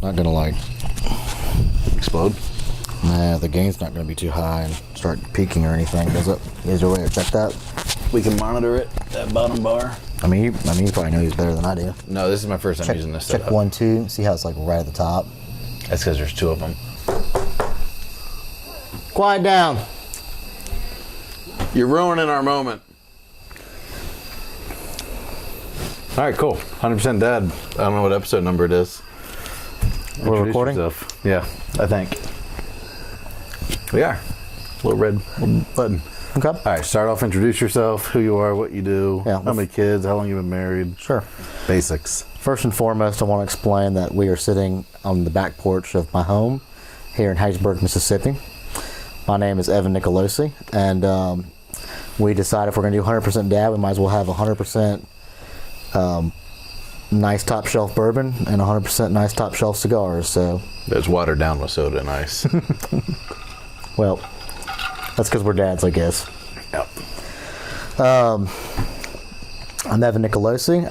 not gonna like Explode? Nah, the gain's not gonna be too high and start peaking or anything, does it? Is there a way to check that? We can monitor it, that bottom bar. I mean, you probably know he's better than I do. No, this is my first time using this setup. Check 1, 2, see how it's like right at the top. That's because there's two of them. Quiet down. You're ruining our moment. All right, cool. 100% Dad. I don't know what episode number it is. We're recording? Yourself. Yeah, I think. We are. Little red button. Okay. All right, start off, introduce yourself, who you are, what you do, Yeah, how many kids, how long you've been married. Sure. Basics. First and foremost, I want to explain that we are sitting on the back porch of my home here in Hattiesburg, Mississippi. My name is Evan Nicolosi, and we decided if we're going to do 100% Dad, we might as well have 100% nice top shelf bourbon and 100% nice top shelf cigars. So That's watered down with soda and ice. well, that's because we're dads, I guess. Yep. I'm Evan Nicolosi.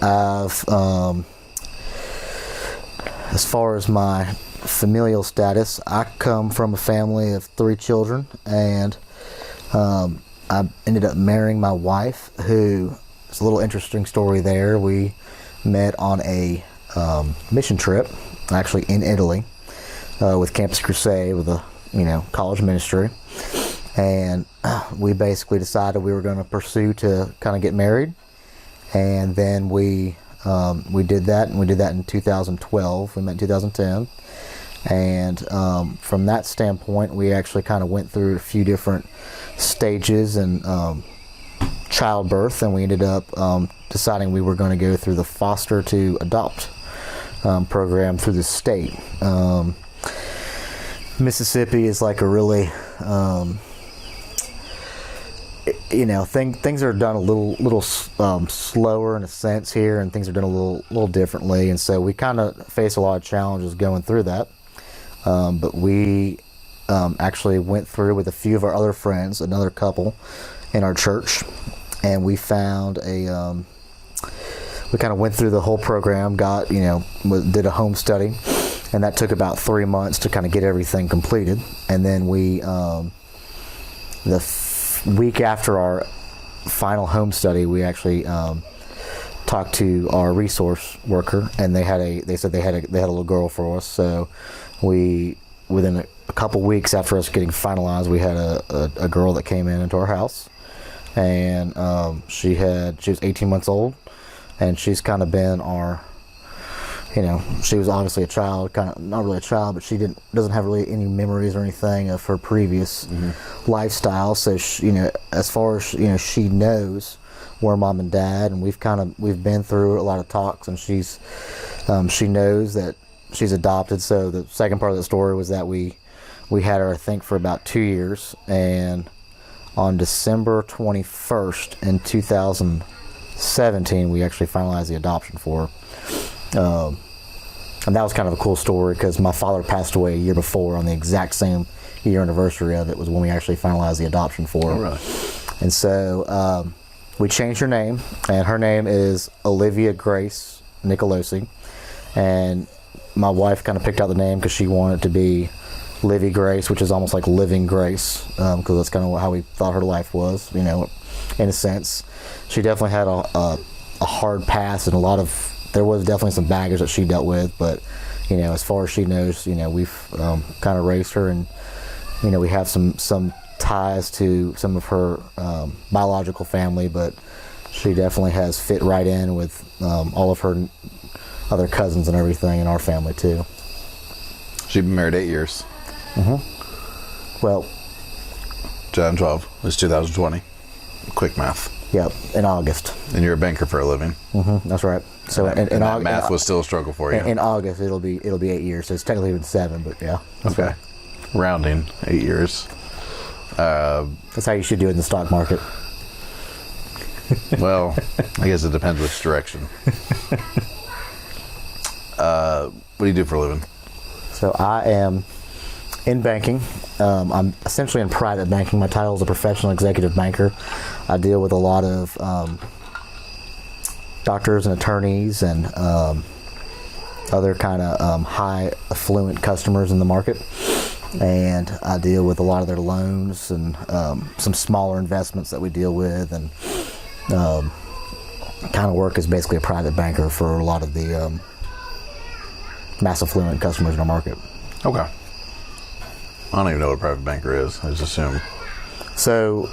As far as my familial status, I come from a family of 3 children, and I ended up marrying my wife, who, it's a little interesting story there. We met on a mission trip, actually in Italy, with Campus Crusade, with a college ministry. And we basically decided we were going to pursue to kind of get married, and then we did that, and we did that in 2012. We met in 2010, and from that standpoint, we actually kind of went through a few different stages and childbirth, and we ended up deciding we were going to go through the foster to adopt program through the state. Mississippi is like a really things are done a little slower in a sense here, and things are done a little differently, and so we kind of face a lot of challenges going through that. But we actually went through with a few of our other friends, another couple in our church, and we found we kind of went through the whole program, did a home study, and that took about 3 months to kind of get everything completed. And then we week after our final home study, we actually talked to our resource worker, and they said they had a little girl for us. So within a couple weeks after us getting finalized, we had a girl that came into our house, and she was 18 months old, and she's kind of been our, she was obviously a child, kind of not really a child, but she doesn't have really any memories or anything of her previous lifestyle. So as far as she knows, we're mom and dad, and we've been through a lot of talks, and she knows that she's adopted. So the second part of the story was that we had her, I think, for about 2 years, and on December 21st in 2017, we actually finalized the adoption for her. And that was kind of a cool story, because my father passed away a year before on the exact same year anniversary of it was when we actually finalized the adoption for her. Oh, really? And so we changed her name, and her name is Olivia Grace Nicolosi, and my wife kind of picked out the name because she wanted it to be Livy Grace, which is almost like living grace, because that's kind of how we thought her life was, in a sense. She definitely had a hard past, and there was definitely some baggage that she dealt with, but as far as she knows, we've kind of raised her, and we have some ties to some of her biological family, but she definitely has fit right in with all of her other cousins and everything in our family too. She's been married 8 years. Well, 2012 was 2020. Quick math. Yep, in August. And you're a banker for a living. That's right. So and that math was still a struggle for you. In August, it'll be 8 years. So it's technically been 7, but yeah. Okay. Right. Rounding 8 years. That's how you should do it in the stock market. Well, I guess it depends which direction. What do you do for a living? So I am in banking. I'm essentially in private banking. My title is a professional executive banker. I deal with a lot of doctors and attorneys and other kind of high affluent customers in the market, and I deal with a lot of their loans and some smaller investments that we deal with, and kind of work as basically a private banker for a lot of the mass affluent customers in our market. Okay. I don't even know what a private banker is. I just assume. So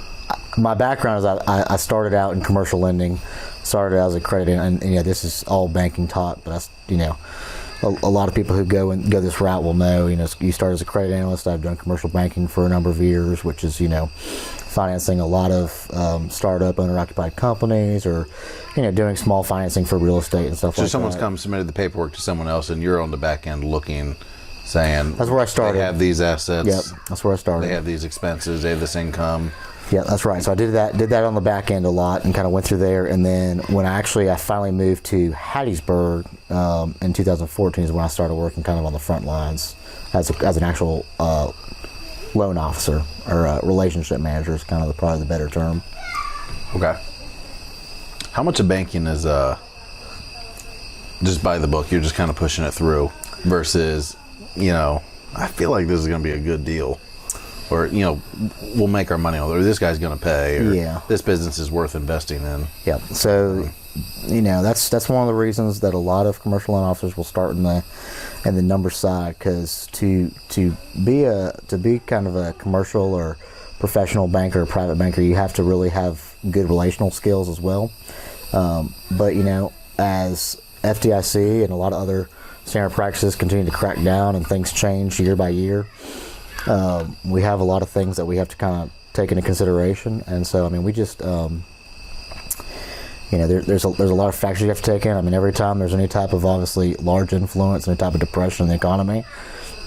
my background is I started out in commercial lending, started as a credit, and this is all banking taught, but a lot of people who go this route will know, you start as a credit analyst. I've done commercial banking for a number of years, which is, financing a lot of startup owner-occupied companies, or, doing small financing for real estate and stuff like that. So someone's come submitted the paperwork to someone else, and you're on the back end looking, saying, that's where I started. They have these assets. Yep, that's where I started. They have these expenses. They have this income. Yeah, that's right. So I did that on the back end a lot, and kind of went through there. And then when I finally moved to Hattiesburg in 2014 is when I started working kind of on the front lines as an actual loan officer, or relationship manager is kind of probably the better term. Okay. How much of banking is just by the book? You're just kind of pushing it through versus, I feel like this is going to be a good deal. Or, we'll make our money on it, or this guy's going to pay, or this business is worth investing in. Yeah. So, that's one of the reasons that a lot of commercial loan officers will start in the number side, because to be kind of a commercial or professional banker or private banker, you have to really have good relational skills as well. But as FDIC and a lot of other standard practices continue to crack down and things change year by year, we have a lot of things that we have to kind of take into consideration. And so, we just, there's a lot of factors you have to take in. Every time there's any type of obviously large influence, any type of depression in the economy,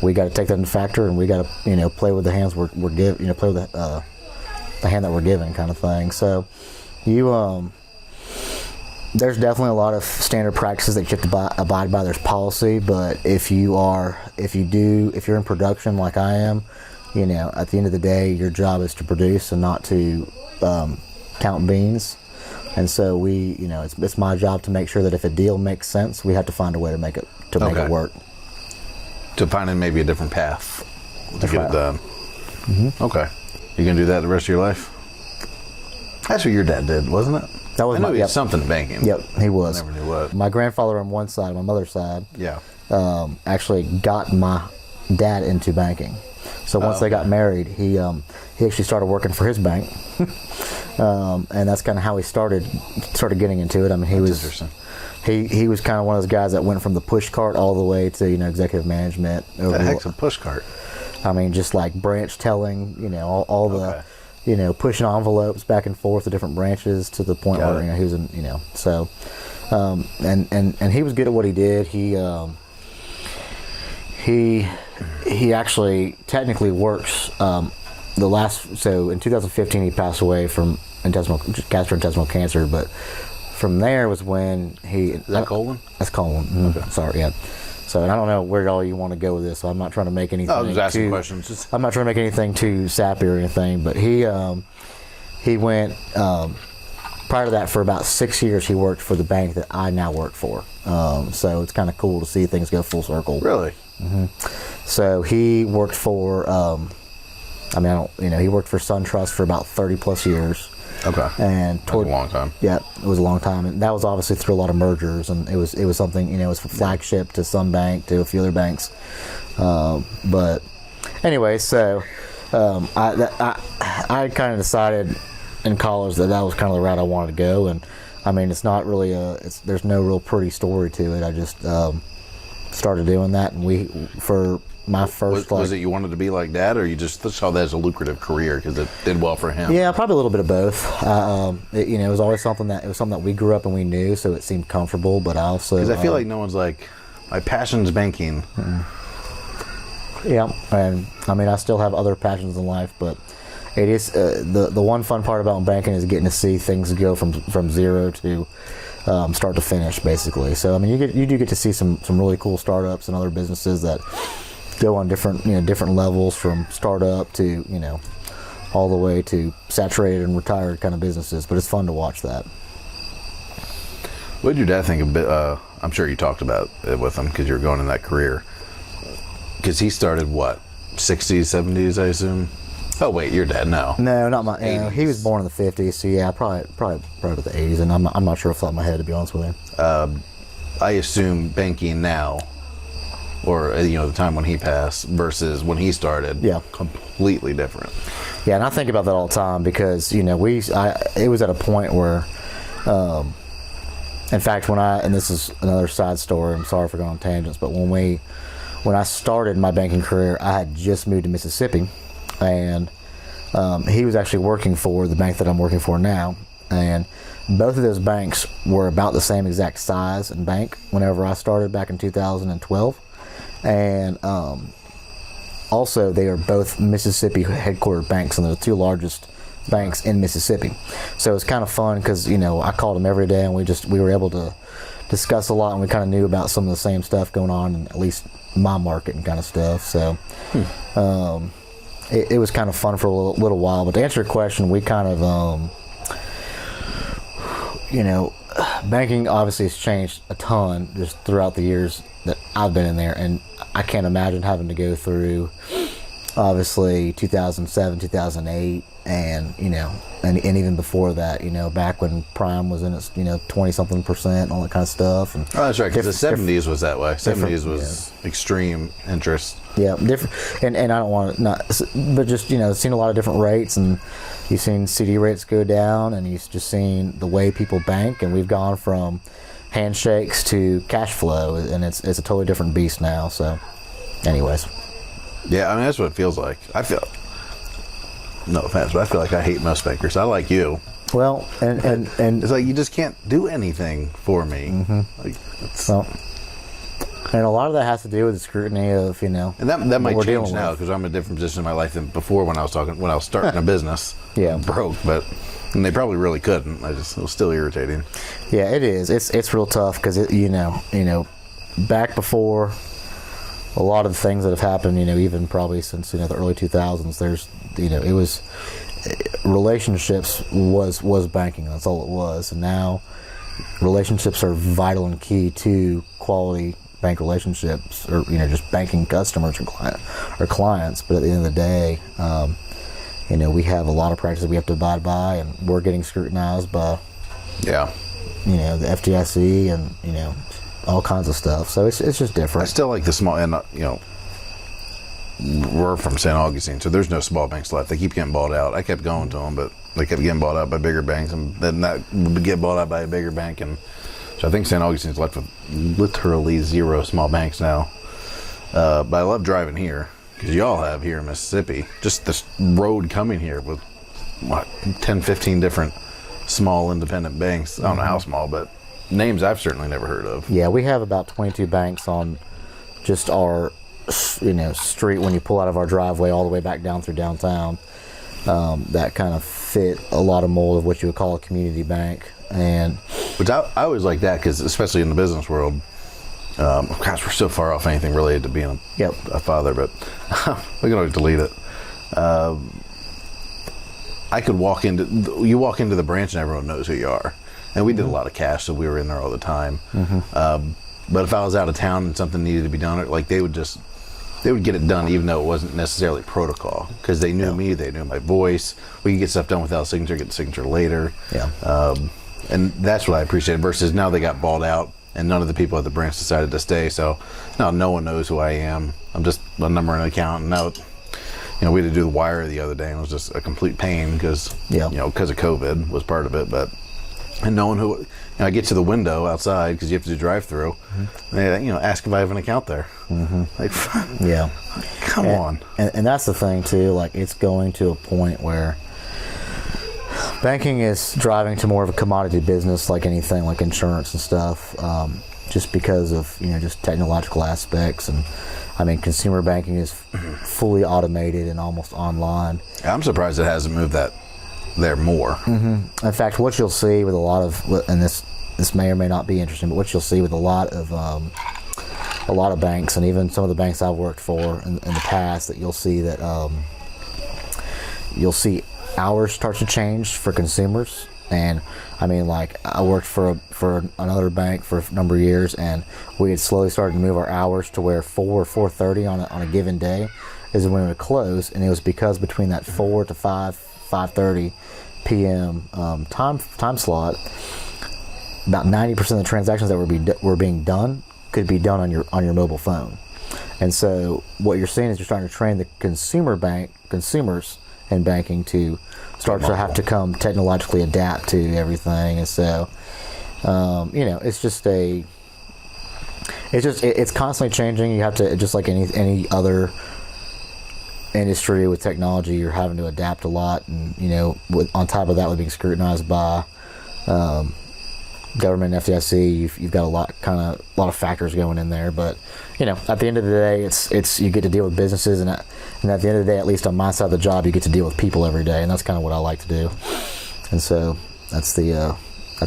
we got to take that into factor, and we got to, play with the hands we're given, play with the hand that we're given, kind of thing. So, there's definitely a lot of standard practices that you have to abide by. There's policy, but if you're in production like I am, at the end of the day, your job is to produce and not to count beans. And so it's my job to make sure that if a deal makes sense, we have to find a way to make it work. To find maybe a different path to get it done. Mm-hmm. Okay. You gonna do that the rest of your life? That's what your dad did, wasn't it? That was he was something banking. Yep, he was. I never knew what. My grandfather on one side, my mother's side, yeah, actually got my dad into banking. So once they got married, he actually started working for his bank, and that's kind of how he started getting into it. He was interesting. He was kind of one of those guys that went from the push cart all the way to executive management. The heck's a push cart? Just like branch telling, all the. Pushing envelopes back and forth to different branches to the point where he was in, so, and he was good at what he did. He actually technically works so in 2015 he passed away from gastrointestinal cancer, but from there was when is that colon? That's colon. Mm-hmm. Okay. Sorry, yeah. So, and I don't know where all you want to go with this, so I'm not trying to make anything. I was just asking questions. I'm not trying to make anything too sappy or anything, but he went prior to that for about 6 years. He worked for the bank that I now work for. So it's kind of cool to see things go full circle. Really? Mm-hmm. So he worked for, he worked for SunTrust for about 30 plus years. Okay. And that's a long time. Yeah, it was a long time, and that was obviously through a lot of mergers, and it was something, it was from Flagship to some bank to a few other banks. But anyway, so I kind of decided in college that was kind of the route I wanted to go, and it's not really there's no real pretty story to it. I just started doing that, and for my first was it you wanted to be like Dad, or you just saw that as a lucrative career because it did well for him? Yeah, probably a little bit of both. It was always something that we grew up and we knew, so it seemed comfortable. But I also because I feel like no one's like, my passion's banking. Yeah, and I still have other passions in life, but it is the one fun part about banking is getting to see things go from zero to start to finish, basically. So you do get to see some really cool startups and other businesses that go on different levels, from startup to all the way to saturated and retired kind of businesses. But it's fun to watch that. What did your dad think I'm sure you talked about it with him because you were going in that career. Because he started what, 60s, 70s, I assume. Oh wait, your dad? No, not my. He was born in the 50s, so yeah, probably the 80s, and I'm not sure off the top of my head, to be honest with you. I assume banking now, or the time when he passed versus when he started, completely different. Yeah, and I think about that all the time because it was at a point where, in fact, and this is another side story. I'm sorry for going on tangents, but when I started my banking career, I had just moved to Mississippi, and he was actually working for the bank that I'm working for now, and both of those banks were about the same exact size and bank whenever I started back in 2012, and also they are both Mississippi headquartered banks, and they're the two largest banks in Mississippi. So it's kind of fun because I called him every day, and we were able to discuss a lot, and we kind of knew about some of the same stuff going on in at least my market and kind of stuff. So it was kind of fun for a little while. But to answer your question, we kind of banking obviously has changed a ton just throughout the years that I've been in there, and I can't imagine having to go through obviously 2007, 2008, and and even before that, back when prime was in its 20-something%, all that kind of stuff. And that's right, because the 70s was that way. 70s was extreme interest. Yeah, different, and I don't want to but just seen a lot of different rates, and you've seen CD rates go down, and you've just seen the way people bank, and we've gone from handshakes to cash flow, and it's a totally different beast now. So, anyways. Yeah, I mean that's what it feels like. I feel, no offense, but I feel like I hate most bankers. I like you. Well, and it's like you just can't do anything for me. And a lot of that has to do with the scrutiny of And that might change now because I'm in a different position in my life than before when I was starting a business. Yeah, broke, and they probably really couldn't. It was still irritating. Yeah, it is. It's real tough because back before. A lot of the things that have happened, even probably since the early 2000s, there's it was relationships was banking. That's all it was, and now relationships are vital and key to quality bank relationships, or just banking customers or clients. But at the end of the day, we have a lot of practices we have to abide by, and we're getting scrutinized by the FDIC and all kinds of stuff. So it's just different. I still like the small, and we're from St. Augustine, so there's no small banks left. They keep getting bought out. I kept going to them, but they kept getting bought out by bigger banks, and then that would get bought out by a bigger bank, and so I think St. Augustine's left with literally 0 small banks now. But I love driving here because y'all have here in Mississippi just this road coming here with 10, 15 different small independent banks. I don't know how small, but names I've certainly never heard of. Yeah, we have about 22 banks on just our street when you pull out of our driveway all the way back down through downtown, that kind of fit a lot of mold of what you would call a community bank. And which I always like that because especially in the business world, gosh, we're so far off anything related to being a father, but we're going to delete it. I could walk into the branch and everyone knows who you are. And we did a lot of cash, so we were in there all the time. But if I was out of town and something needed to be done, like they would get it done, even though it wasn't necessarily protocol, because they knew me, they knew my voice. We could get stuff done without signature, get the signature later. And that's what I appreciated. Versus now they got bought out, and none of the people at the branch decided to stay. So now no one knows who I am. I'm just a number in an account. And now, we had to do the wire the other day, and it was just a complete pain because because of COVID was part of it, and knowing who, I get to the window outside because you have to do drive-through. They, ask if I have an account there. Like, come on. And that's the thing too. Like, it's going to a point where banking is driving to more of a commodity business, like anything, like insurance and stuff. Just because of just technological aspects, and I mean, consumer banking is fully automated and almost online. I'm surprised it hasn't moved that there more. In fact, what you'll see with a lot of, and this may or may not be interesting, but what you'll see with a lot of banks, and even some of the banks I've worked for in the past, that you'll see that hours start to change for consumers, And I mean, like, I worked for another bank for a number of years, and we had slowly started to move our hours to where 4 or 4:30 on a given day is when it would close, and it was because between that 4 to 5:30 p.m. Time slot, about 90% of the transactions that were being done could be done on your mobile phone. And so what you're seeing is you're starting to train the consumers in banking to start to have to come technologically adapt to everything. And so it's constantly changing. You have to, just like any other industry with technology, you're having to adapt a lot, and on top of that, with being scrutinized by government, FDIC, you've got a lot of factors going in there. But at the end of the day, it's you get to deal with businesses, and at the end of the day, at least on my side of the job, you get to deal with people every day, and that's kind of what I like to do. And so that's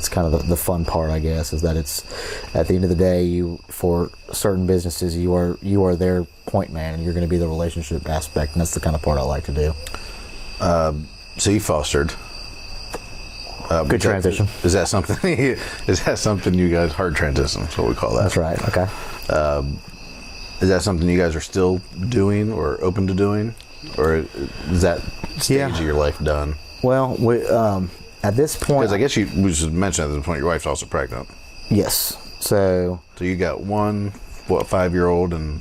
kind of the fun part, I guess, is that it's at the end of the day, for certain businesses, you are their point man, and you're going to be the relationship aspect, and that's the kind of part I like to do. So you fostered. Good transition. Is that something? Is that something you guys, hard transition? That's what we call that. That's right. Okay. Is that something you guys are still doing or open to doing, or is that stage of your life done? Well, at this point, because I guess we should mention at this point your wife's also pregnant. Yes. So you got one 5-year-old and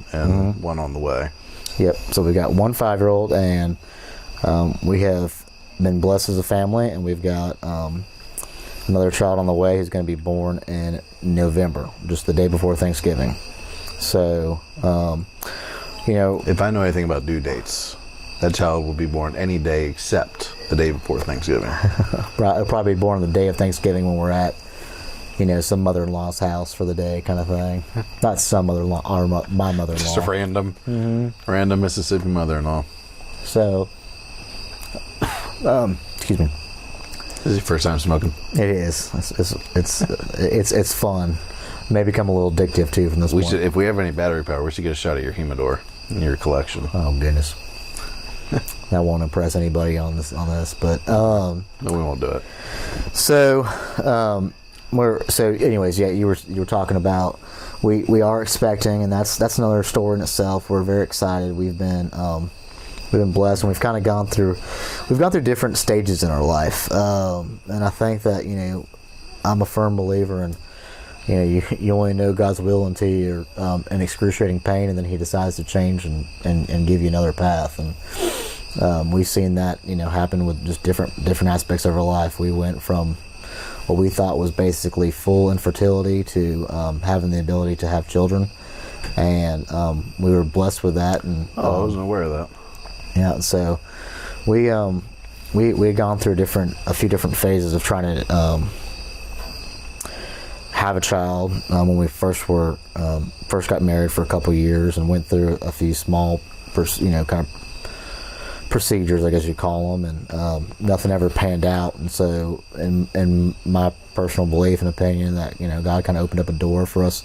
one on the way. Yep. So we got one 5-year-old, and we have been blessed as a family, and we've got another child on the way who's going to be born in November, just the day before Thanksgiving. So, if I know anything about due dates, that child will be born any day except the day before Thanksgiving. It'll probably be born the day of Thanksgiving when we're at, some mother-in-law's house for the day, kind of thing. Not some mother-in-law, or my mother-in-law. Just a random Mississippi mother-in-law. So, excuse me. This is your first time smoking? It is. It's fun. May become a little addictive too from this point. If we have any battery power, we should get a shot at your humidor in your collection. Oh goodness. That won't impress anybody on this, but no, we won't do it. So, anyways, yeah, you were talking about we are expecting, and that's another story in itself. We're very excited. We've been blessed, and we've kind of gone through different stages in our life, and I think that I'm a firm believer in you only know God's will until you're in excruciating pain, and then He decides to change and give you another path. And we've seen that happen with just different aspects of our life. We went from what we thought was basically full infertility to having the ability to have children, and we were blessed with that. And I wasn't aware of that. Yeah, so we had gone through a few different phases of trying to have a child when we first got married for a couple of years, and went through a few small kind of procedures, I guess you call them, and nothing ever panned out. And so in my personal belief and opinion, that God kind of opened up a door for us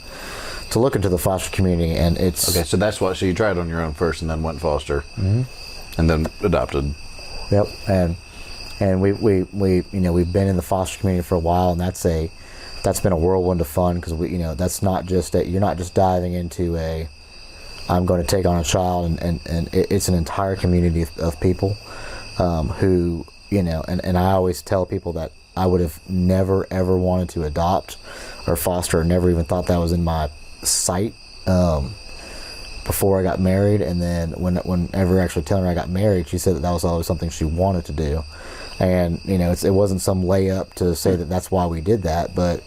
to look into the foster community. And it's okay. So you tried on your own first, and then went foster, and then adopted. Yep. And we've been in the foster community for a while, and that's been a whirlwind of fun, because that's not just you're not just diving into I'm going to take on a child, and it's an entire community of people who and I always tell people that I would have never ever wanted to adopt or foster, or never even thought that was in my sight before I got married. And then whenever actually telling her I got married, she said that was always something she wanted to do. And it wasn't some layup to say that that's why we did that, but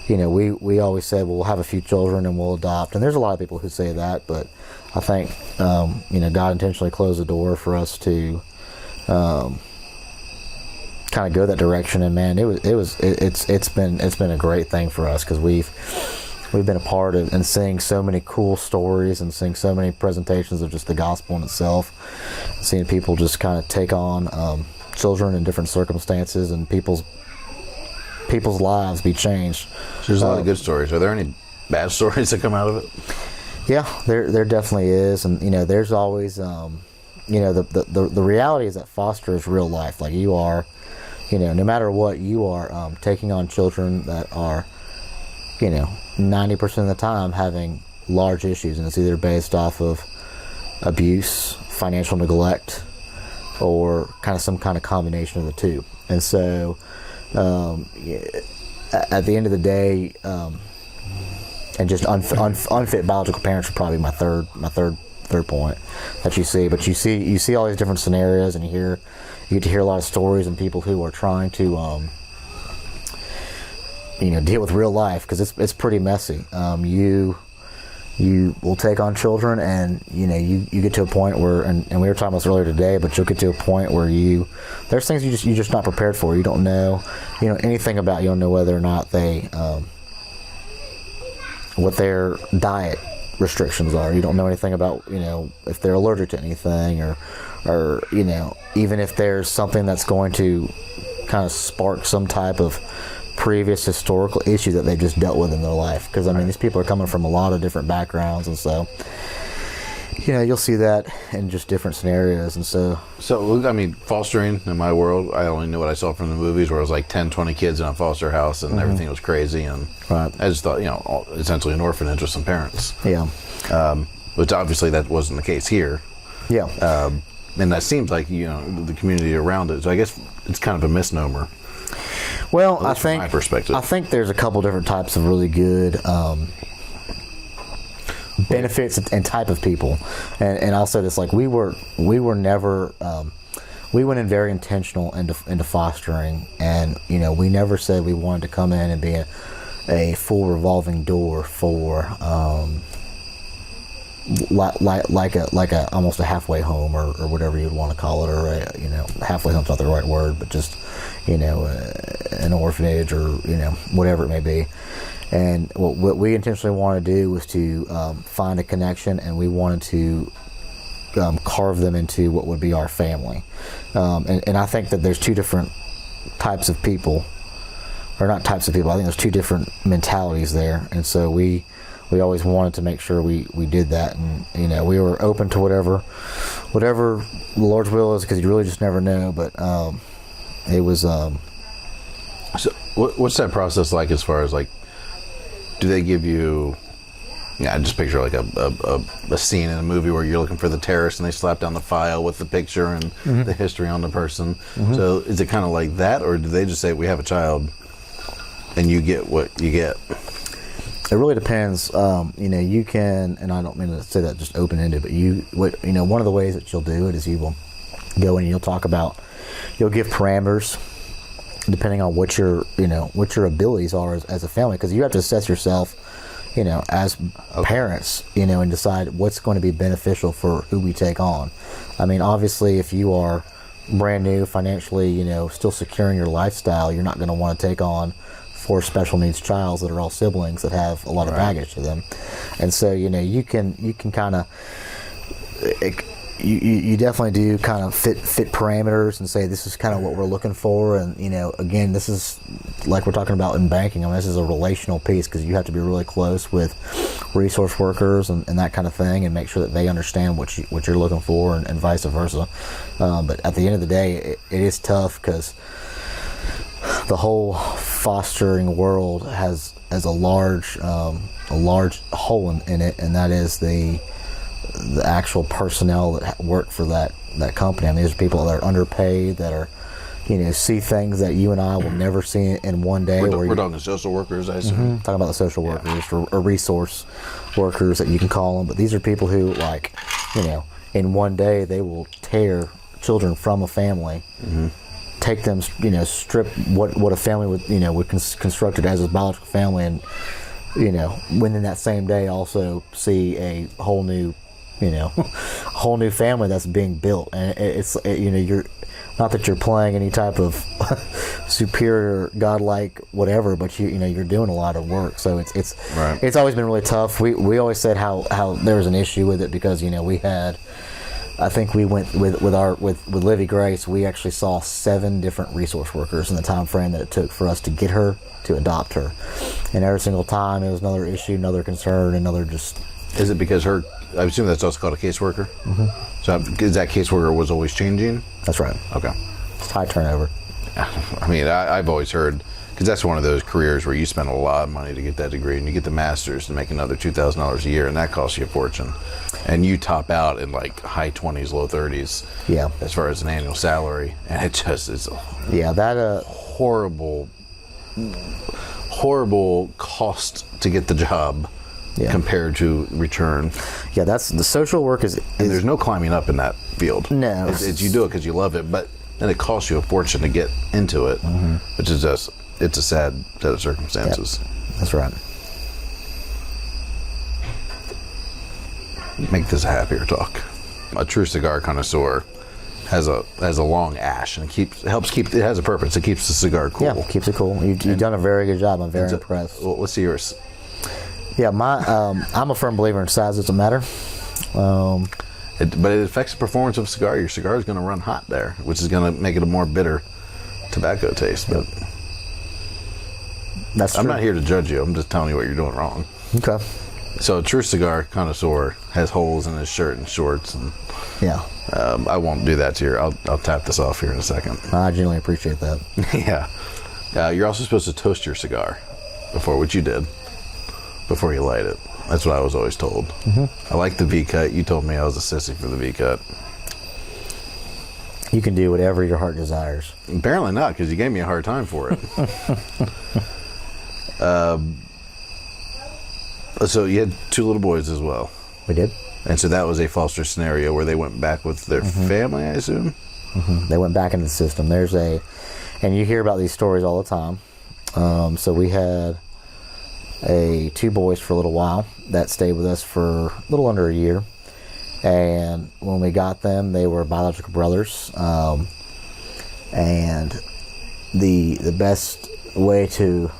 we always said, well, we'll have a few children and we'll adopt. And there's a lot of people who say that, but I think God intentionally closed the door for us to kind of go that direction. And man, it's been a great thing for us, because we've been a part of and seeing so many cool stories, and seeing so many presentations of just the gospel in itself, seeing people just kind of take on children in different circumstances, and people's lives be changed. So there's a lot of good stories. Are there any bad stories that come out of it? Yeah, there definitely is. And there's always the reality is that foster is real life. Like, you are no matter what, you are taking on children that are, 90% of the time having large issues, and it's either based off of abuse, financial neglect, or some kind of combination of the two. And so, at the end of the day, and just unfit biological parents are probably my third point that you see. But you see all these different scenarios, and you get to hear a lot of stories and people who are trying to deal with real life, because it's pretty messy. You will take on children, and you get to a point where, and we were talking about this earlier today, but you'll get to a point where there's things you're just not prepared for. You don't know anything about. You don't know whether or not they what their diet restrictions are. You don't know anything about if they're allergic to anything, or even if there's something that's going to kind of spark some type of previous historical issue that they just dealt with in their life. Because these people are coming from a lot of different backgrounds, and so you'll see that in just different scenarios. And so fostering in my world, I only knew what I saw from the movies, where it was like 10, 20 kids in a foster house, and everything was crazy, and right. I just thought essentially an orphanage with some parents. Yeah. Which obviously that wasn't the case here. Yeah. And that seems like the community around it. So I guess it's kind of a misnomer. Well, I think, from my perspective, I think there's a couple different types of really good benefits and type of people, and I'll say this: we were never we went in very intentional into fostering, and we never said we wanted to come in and be a full revolving door for like a almost a halfway home, or whatever you'd want to call it, or halfway home's not the right word, but just an orphanage, or whatever it may be. And what we intentionally wanted to do was to find a connection, and we wanted to carve them into what would be our family. And I think that there's two different types of people, or not types of people. I think there's two different mentalities there, and so we always wanted to make sure we did that, and we were open to whatever the Lord's will is, because you really just never know. But it was. So what's that process like, as far as do they give you? Yeah, I just picture like a scene in a movie where you're looking for the terrorist, and they slap down the file with the picture and the history on the person. So is it kind of like that, or do they just say, we have a child and you get what you get? It really depends. You can, and I don't mean to say that just open-ended, but one of the ways that you'll do it is you will go in and you'll give parameters depending on what your abilities are as a family, because you have to assess yourself, as parents, and decide what's going to be beneficial for who we take on. Obviously, if you are brand new, financially, still securing your lifestyle, you're not going to want to take on 4 special needs childs that are all siblings that have a lot of baggage to them. And so, you can kind of, you definitely do kind of fit parameters and say, this is kind of what we're looking for. And, again, this is like we're talking about in banking. This is a relational piece, because you have to be really close with resource workers and that kind of thing, and make sure that they understand what you're looking for, and vice versa. But at the end of the day, it is tough, because the whole fostering world has a large hole in it, and that is the actual personnel that work for that company. There's people that are underpaid, that are see things that you and I will never see in one day. We're talking social workers, I assume. Talking about the social workers, or resource workers that you can call them. But these are people who, in one day they will tear children from a family, take them, strip what a family would construct it as a biological family, and within that same day also see a whole new family that's being built. And you're not that you're playing any type of superior godlike whatever, but you're doing a lot of work. So it's always been really tough. We always said how there was an issue with it, because we had, I think we went with Livy Grace, we actually saw 7 different resource workers in the time frame that it took for us to get her to adopt her. And every single time it was another issue, another concern, another just... Is it because I assume that's also called a caseworker? So is that caseworker was always changing? That's right. Okay. It's high turnover. I mean, I've always heard, because that's one of those careers where you spend a lot of money to get that degree, and you get the master's to make another $2,000 a year, and that costs you a fortune. And you top out in like high 20s, low 30s. Yeah. As far as an annual salary, and it just is. Yeah, that horrible cost to get the job. Yeah. Compared to return. Yeah, that's the social work is and there's no climbing up in that field. No, it's you do it because you love it, but then it costs you a fortune to get into it, which is just it's a sad set of circumstances. Yep. That's right. Make this a happier talk. A true cigar connoisseur has a long ash, and it has a purpose. It keeps the cigar cool. Yeah, keeps it cool. You've done a very good job. I'm very impressed. Well, let's see yours. Yeah, I'm a firm believer in size doesn't matter. But it affects the performance of a cigar. Your cigar is going to run hot there, which is going to make it a more bitter tobacco taste. But that's true. I'm not here to judge you. I'm just telling you what you're doing wrong. Okay. So a true cigar connoisseur has holes in his shirt and shorts. And, yeah. I won't do that to you. I'll tap this off here in a second. I genuinely appreciate that. Yeah. You're also supposed to toast your cigar which you did. Before you light it. That's what I was always told. I like the V-cut. You told me I was a sissy for the V-cut. You can do whatever your heart desires. Apparently not, because you gave me a hard time for it. So you had 2 little boys as well. We did. And so that was a foster scenario where they went back with their family, I assume? They went back into the system. And you hear about these stories all the time. So we had 2 boys for a little while that stayed with us for a little under a year, and when we got them, they were biological brothers. And the best way to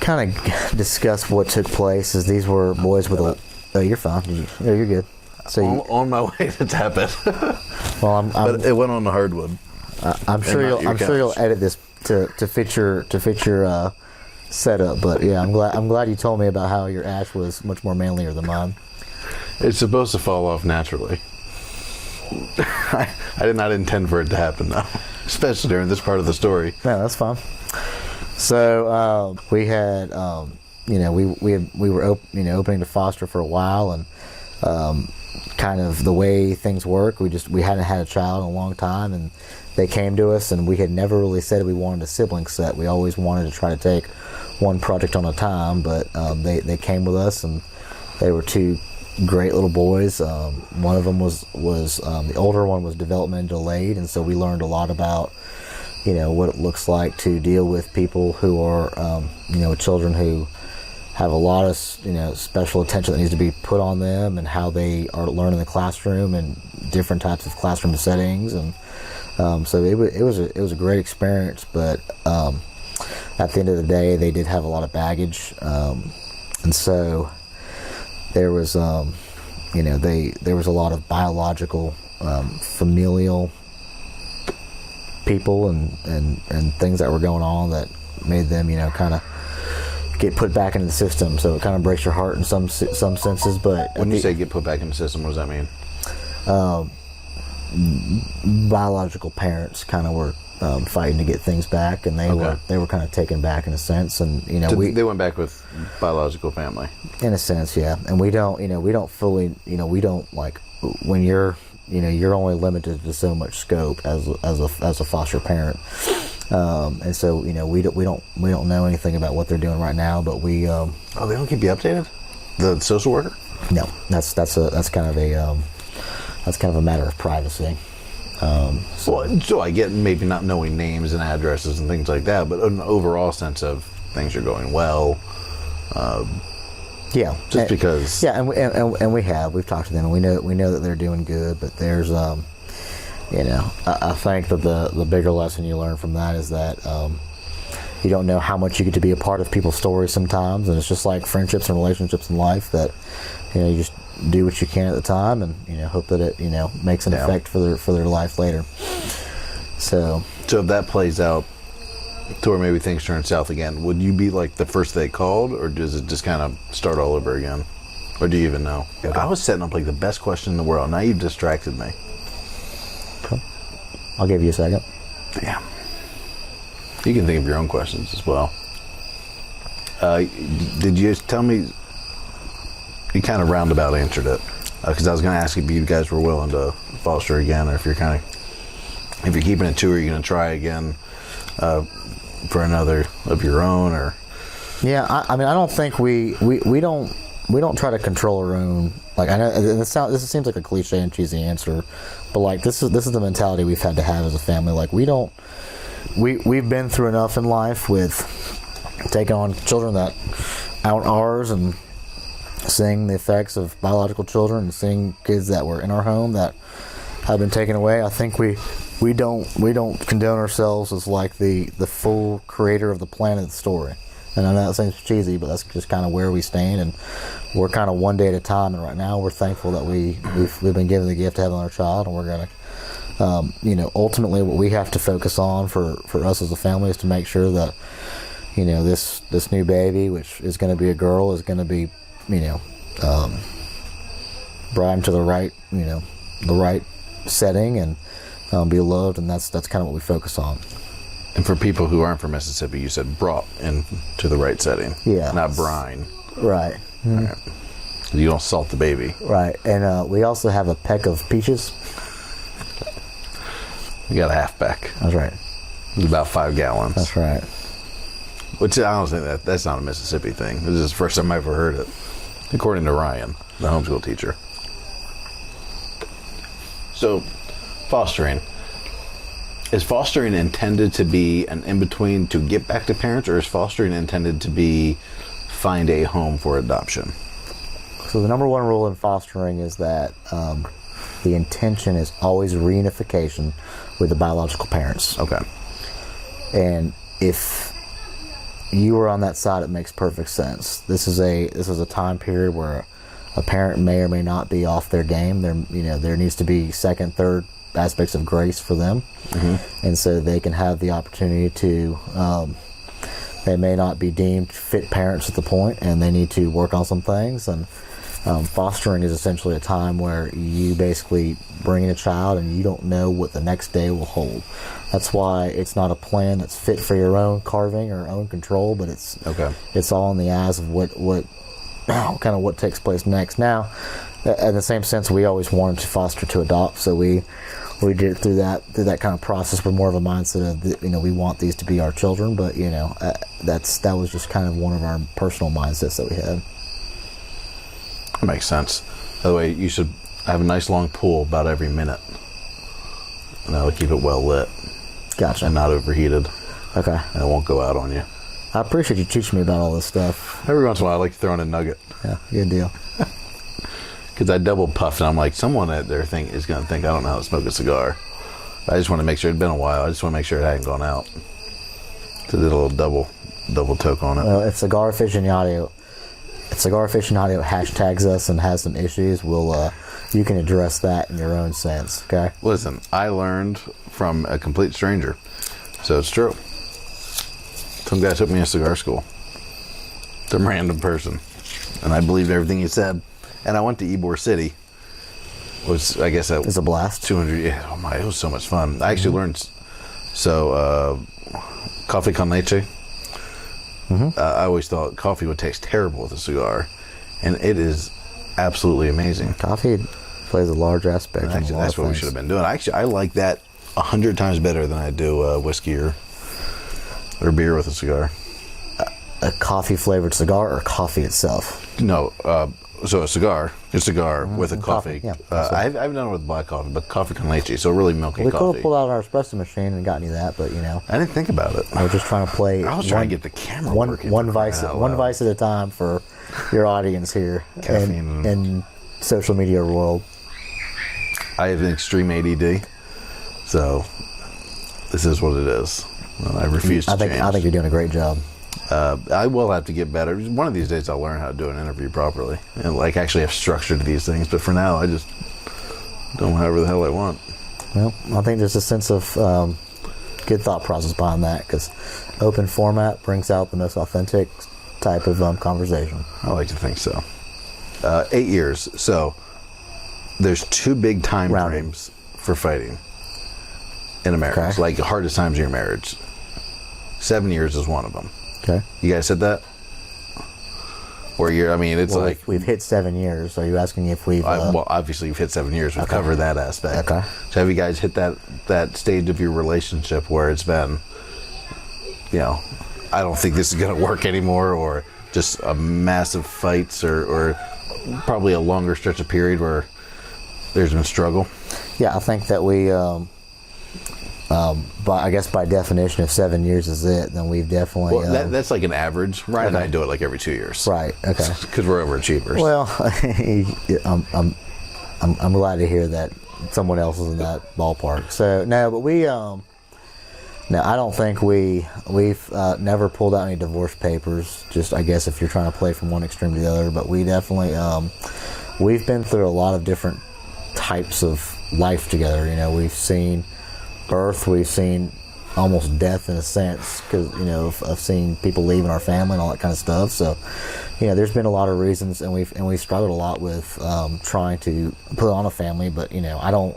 kind of discuss what took place is these were boys with a. Oh, you're fine. You're good. So on my way to tap it. Well, but it went on the hardwood. I'm sure you'll edit this to fit your setup, but yeah, I'm glad you told me about how your ash was much more manlier than mine. It's supposed to fall off naturally. I did not intend for it to happen though, especially during this part of the story. No, that's fine. So we had, we were opening to foster for a while, and kind of the way things work, we hadn't had a child in a long time, and they came to us, and we had never really said we wanted a sibling set. We always wanted to try to take one project on a time, but they came with us, and they were 2 great little boys. One of them was the older one was development delayed, and so we learned a lot about what it looks like to deal with people who are children who have a lot of special attention that needs to be put on them, and how they are learning in the classroom and different types of classroom settings. And so it was a great experience, but at the end of the day, they did have a lot of baggage, and so there was there was a lot of biological, familial people and things that were going on that made them kind of get put back into the system. So it kind of breaks your heart in some senses. But when you say get put back in the system, what does that mean? Biological parents kind of were fighting to get things back, and they were kind of taken back in a sense. And they went back with biological family. In a sense, yeah. And we don't fully, we don't, like, when you're you're only limited to so much scope as a foster parent. And so we don't know anything about what they're doing right now, but we they don't keep you updated, the social worker? No, that's kind of a matter of privacy. So I get maybe not knowing names and addresses and things like that, but an overall sense of things are going well. Yeah, because and we've talked to them, and we know that they're doing good, but there's I think that the bigger lesson you learn from that is that you don't know how much you get to be a part of people's stories sometimes, and it's just like friendships and relationships in life that you just do what you can at the time, and hope that it makes an effect for their life later. So if that plays out to where maybe things turn south again, would you be like the first they called, or does it just kind of start all over again, or do you even know? Okay. I was setting up like the best question in the world. Now you've distracted me. I'll give you a second. Yeah. You can think of your own questions as well. Did you tell me? You kind of roundabout answered it, because I was going to ask if you guys were willing to foster again, or if you're keeping it 2, are you going to try again for another of your own, or? Yeah, I mean, I don't think we don't try to control our own. Like, I know this seems like a cliche and cheesy answer, but like this is the mentality we've had to have as a family. Like, we've been through enough in life with taking on children that aren't ours, and seeing the effects of biological children, and seeing kids that were in our home that have been taken away. I think we don't condone ourselves as like the full creator of the planet story. And I know that seems cheesy, but that's just kind of where we stand, and we're kind of one day at a time. And right now, we're thankful that we've been given the gift of having our child, and we're gonna, ultimately, what we have to focus on for us as a family is to make sure that, this new baby, which is going to be a girl, is going to be, brought into the right setting, and be loved, and that's kind of what we focus on. And for people who aren't from Mississippi, you said brought into the right setting. Yeah. Not brine. Right. Mm-hmm. All right. You don't salt the baby. Right. And we also have a peck of peaches. You got a half peck. That's right. It's about 5 gallons. That's right. Which I don't think that's not a Mississippi thing. This is the first time I ever heard it. According to Ryan, the homeschool teacher. So, fostering. Is fostering intended to be an in-between to get back to parents, or is fostering intended to be find a home for adoption? So the number one rule in fostering is that the intention is always reunification with the biological parents. Okay. And if you were on that side, it makes perfect sense. This is a time period where a parent may or may not be off their game. There needs to be second, third aspects of grace for them, mm-hmm. and so they can have the opportunity to. They may not be deemed fit parents at the point, and they need to work on some things. And fostering is essentially a time where you basically bring in a child, and you don't know what the next day will hold. That's why it's not a plan that's fit for your own carving or own control, but it's all in the eyes of what takes place next. Now, in the same sense, we always wanted to foster to adopt, so we did it through that kind of process with more of a mindset of we want these to be our children, but that was just kind of one of our personal mindsets that we had. That makes sense. By the way, you should have a nice long pool about every minute, and that'll keep it well lit. Gotcha. And not overheated. Okay. And it won't go out on you. I appreciate you teaching me about all this stuff. Every once in a while, I like to throw in a nugget. Yeah, good deal. Because I double puffed, and I'm like, someone at their thing is going to think I don't know how to smoke a cigar. I just want to make sure, it's been a while, I just want to make sure it hadn't gone out. So I did a little double toke on it. Well, if Cigar Aficionado hashtags us and has some issues, you can address that in your own sense, okay? Listen, I learned from a complete stranger, so it's true. Some guy took me to cigar school. Some random person. And I believed everything he said. And I went to Ybor City. I guess that was a blast. 200. Yeah, oh my, it was so much fun. I actually learned. So, coffee con leche. Mm-hmm. I always thought coffee would taste terrible with a cigar, and it is absolutely amazing. Coffee plays a large aspect. Actually, that's what we should have been doing. Actually, I like that 100 times better than I do whiskey or beer with a cigar. A coffee flavored cigar or coffee itself? No. So a cigar with a coffee. Yeah, I've done it with black coffee, but coffee con leche, so really milky coffee. We could have pulled out our espresso machine and gotten you that, but I didn't think about it. I was just trying to play. I was trying to get the camera working. One vice at a time for your audience here in social media world. I have an extreme ADD, so this is what it is. And I refuse to change. I think you're doing a great job. I will have to get better. One of these days I'll learn how to do an interview properly and actually have structure to these things. But for now, I just don't however the hell I want. Well, I think there's a sense of good thought process behind that, because open format brings out the most authentic type of conversation. I like to think so. 8 years. So there's 2 big time frames for fighting in a marriage. Okay. Like hardest times in your marriage. 7 years is one of them. Okay. You guys said that? Or you're, I mean, it's well, like... We've hit 7 years. Are you asking if we've... well, obviously you've hit 7 years. We've covered that aspect. Okay. So have you guys hit that stage of your relationship where it's been, I don't think this is going to work anymore, or just a massive fights, or probably a longer stretch of period where there's been struggle? Yeah, I think that we... but I guess by definition, if 7 years is it, then we've definitely... Well, that's like an average. Ryan and I do it like every 2 years. Right. Okay. Because we're overachievers. Well, I'm glad to hear that someone else is in that ballpark. So no, but no, I don't think we've never pulled out any divorce papers. Just I guess if you're trying to play from one extreme to the other, but we definitely we've been through a lot of different types of life together. We've seen birth, we've seen almost death in a sense, because of seeing people leaving our family and all that kind of stuff. So there's been a lot of reasons, and we've struggled a lot with trying to put on a family, but I don't,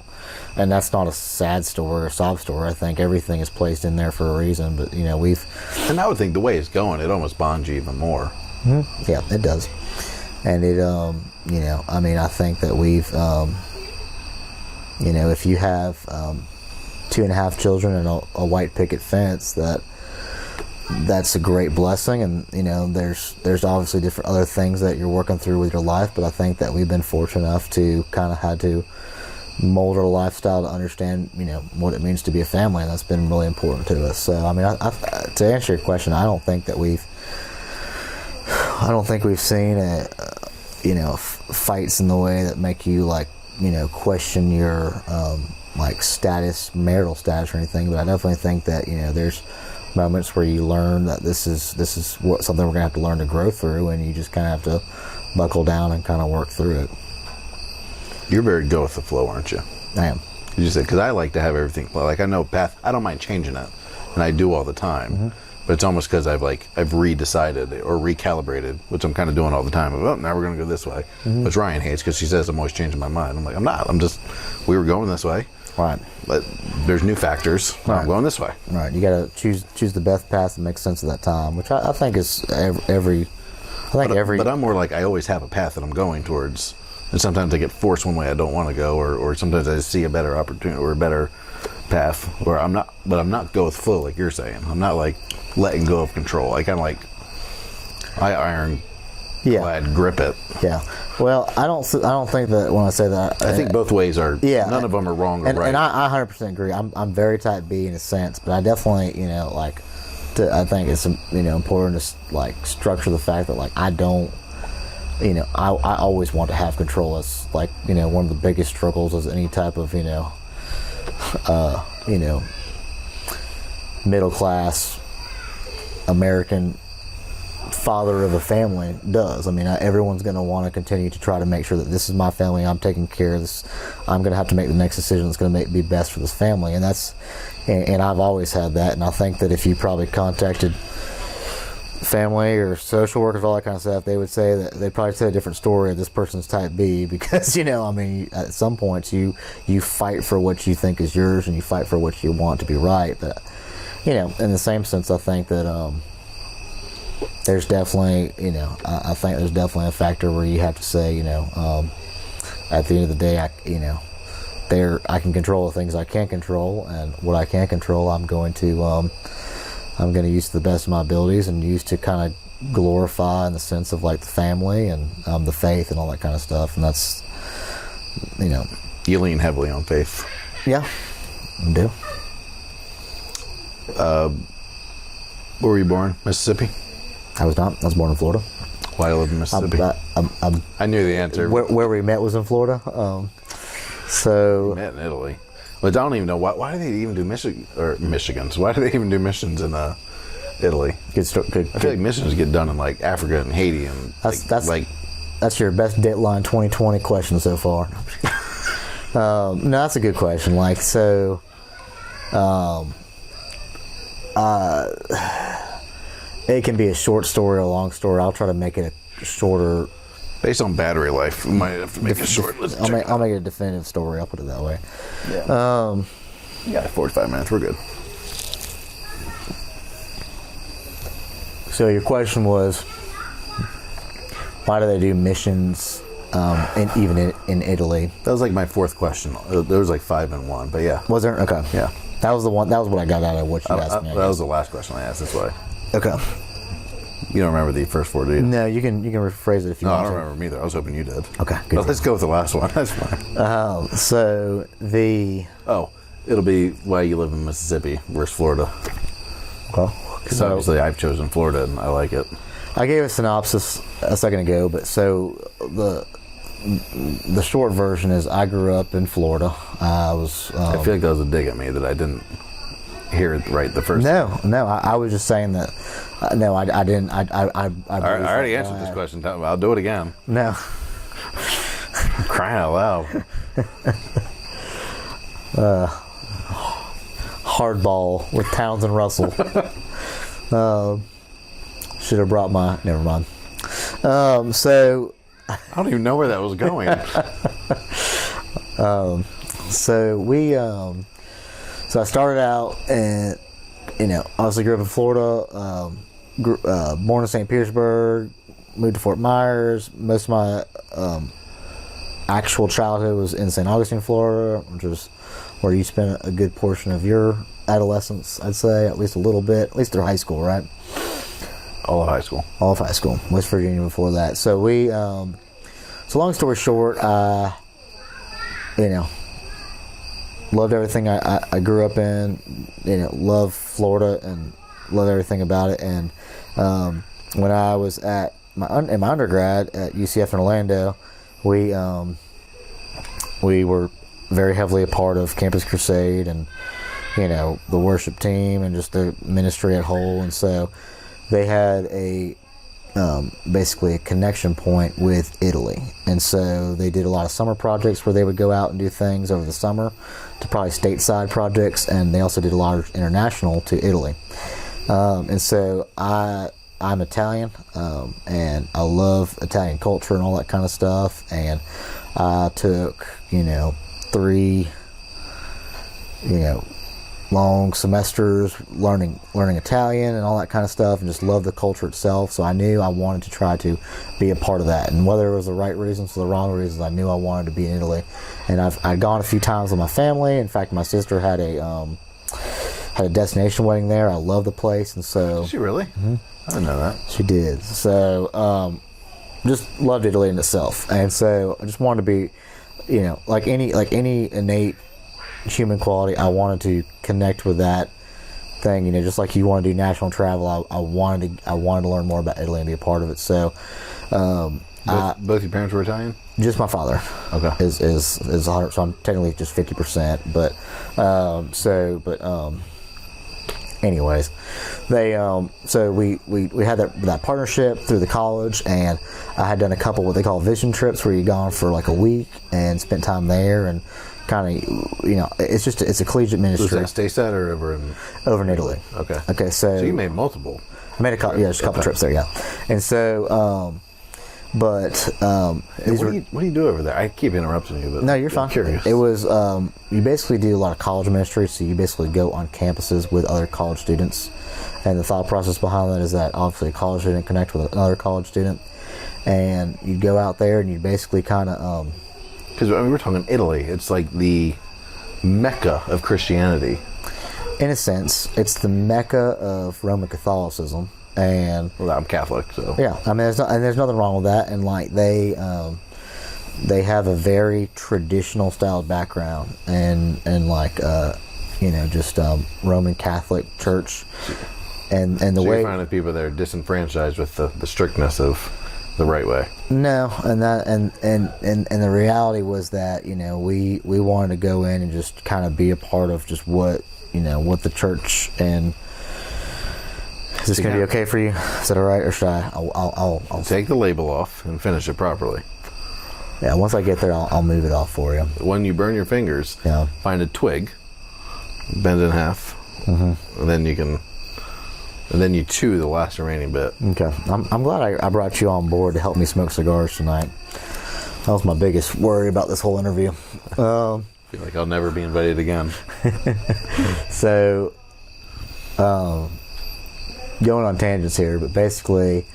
and that's not a sad story or a sob story. I think everything is placed in there for a reason, but we've, and I would think the way it's going, it almost bonds you even more. Mm-hmm. Yeah, it does. And it I mean, I think that we've if you have 2.5 children and a white picket fence, that's a great blessing. And there's obviously different other things that you're working through with your life, but I think that we've been fortunate enough to kind of had to mold our lifestyle to understand what it means to be a family, and that's been really important to us. So I mean, to answer your question, I don't think we've seen fights in the way that make you question your marital status or anything, but I definitely think that there's moments where you learn that this is something we're gonna have to learn to grow through, and you just kind of have to buckle down and kind of work through it. You're very go with the flow, aren't you? I am. You said, because I like to have everything like I know path. I don't mind changing it, and I do all the time. Mm-hmm. But it's almost because I've redecided or recalibrated, which I'm kind of doing all the time. Now we're going to go this way, mm-hmm. Which Ryan hates because she says I'm always changing my mind. I'm like, I'm not. We were going this way. Right. But there's new factors. Right. I'm going this way. Right. You got to choose the best path that makes sense at that time, which I think is every. But I'm more like I always have a path that I'm going towards, and sometimes I get forced one way I don't want to go, or sometimes I see a better opportunity or a better path where I'm not. But I'm not go with flow like you're saying. I'm not letting go of control. I kind of I iron. Yeah. Glad grip it. Yeah. Well, I don't think that when I say that. I think both ways are. Yeah. None of them are wrong or right. And I 100% agree. I'm very type B in a sense, but I definitely I think it's important to structure the fact that I don't. I always want to have control. It's one of the biggest struggles is any type of middle class American father of a family does. I mean, everyone's going to want to continue to try to make sure that this is my family, I'm taking care of this, I'm going to have to make the next decision that's going to be best for this family, and I've always had that. And I think that if you probably contacted family or social workers, all that kind of stuff, they would say that they'd probably say a different story of this person's type B, because I mean, at some points you fight for what you think is yours, and you fight for what you want to be right. But in the same sense, I think that there's definitely I think there's definitely a factor where you have to say at the end of the day, I can control the things I can't control, and what I can't control I'm going to use to the best of my abilities and use to kind of glorify in the sense of the family and the faith and all that kind of stuff. And that's you lean heavily on faith. Yeah, I do. Where were you born? Mississippi? I was not. I was born in Florida. Why do you live in Mississippi? I knew the answer. Where we met was in Florida. So we met in Italy. But I don't even know why do they even do Michigans? Why do they even do missions in Italy? I feel like missions get done in Africa and Haiti, and that's your best Dateline 2020 question so far. No, that's a good question. It can be a short story or a long story. I'll try to make it a shorter. Based on battery life, we might have to make it short. I'll make it a definitive story. I'll put it that way. Yeah. You got 45 minutes. We're good. So your question was, why do they do missions, even in Italy? That was like my fourth question. There was like 5 in one, but yeah. Was there? Okay. Yeah. That was the one. That was what I got out of what you asked me. That was the last question I asked. That's why. Okay. You don't remember the first 4, do you? No, you can rephrase it if you want. No, I don't remember them either. I was hoping you did. Okay, good. But let's go with the last one. That's fine. So the... Oh, it'll be why you live in Mississippi versus Florida. Well, Because obviously I've chosen Florida and I like it. I gave a synopsis a second ago, but so the short version is I grew up in Florida. I was... I feel like that was a dig at me that I didn't hear it right the first time. No, I was just saying that... no, I didn't. I already answered this question. I'll do it again. No. I'm crying out loud. Hardball with Townsend Russell. Should have brought my... Never mind. So... I don't even know where that was going. So we... so I started out and... obviously grew up in Florida, born in St. Petersburg, moved to Fort Myers. Most of my actual childhood was in St. Augustine, Florida, which is where you spent a good portion of your adolescence, I'd say, at least a little bit, at least through high school, right? All of high school. All of high school. West Virginia before that. So we, so long story short, loved everything I grew up in, loved Florida and loved everything about it. And when I was in my undergrad at UCF in Orlando, we were very heavily a part of Campus Crusade and the worship team and just the ministry at whole. And so they had basically a connection point with Italy, and so they did a lot of summer projects where they would go out and do things over the summer, to probably stateside projects, and they also did a lot of international to Italy. And so I'm Italian, and I love Italian culture and all that kind of stuff, and I took 3 long semesters learning Italian and all that kind of stuff, and just love the culture itself. So I knew I wanted to try to be a part of that, and whether it was the right reasons or the wrong reasons, I knew I wanted to be in Italy. And I'd gone a few times with my family. In fact, my sister had a destination wedding there. I love the place, and so... Did she really? Mm-hmm. I didn't know that. She did. So just loved Italy in itself, and so I just wanted to be, like any innate human quality, I wanted to connect with that thing. Just like you want to do national travel, I wanted to learn more about Italy and be a part of it. So both your parents were Italian? Just my father. Okay. Is 100, so I'm technically just 50%, but anyways, they so we had that partnership through the college, and I had done a couple what they call vision trips, where you've gone for like a week and spent time there, and kind of it's a collegiate ministry. Was that stateside or over in Italy? Okay. So you made multiple. I made just a couple trips there, yeah. And so what do you do over there? I keep interrupting you, but no, you're fine. I'm curious. It was you basically do a lot of college ministry, so you basically go on campuses with other college students, and the thought process behind that is that obviously a college student connect with another college student, and you go out there and you basically kind of because we're talking Italy, it's like the Mecca of Christianity. In a sense, it's the Mecca of Roman Catholicism. And well, I'm Catholic, so yeah, I mean, there's nothing wrong with that. And like they have a very traditional style background, and like just Roman Catholic Church, and the way you're finding people that are disenfranchised with the strictness of the right way. No, and the reality was that we wanted to go in and just kind of be a part of just what the church and. Is this going to be okay for you? Is that all right, or should I? I'll take the label off and finish it properly. Yeah, once I get there, I'll move it off for you. When you burn your fingers, find a twig, bend it in half, and then you chew the last remaining bit. Okay, I'm glad I brought you on board to help me smoke cigars tonight. That was my biggest worry about this whole interview. I feel like I'll never be invited again. So, going on tangents here, but basically,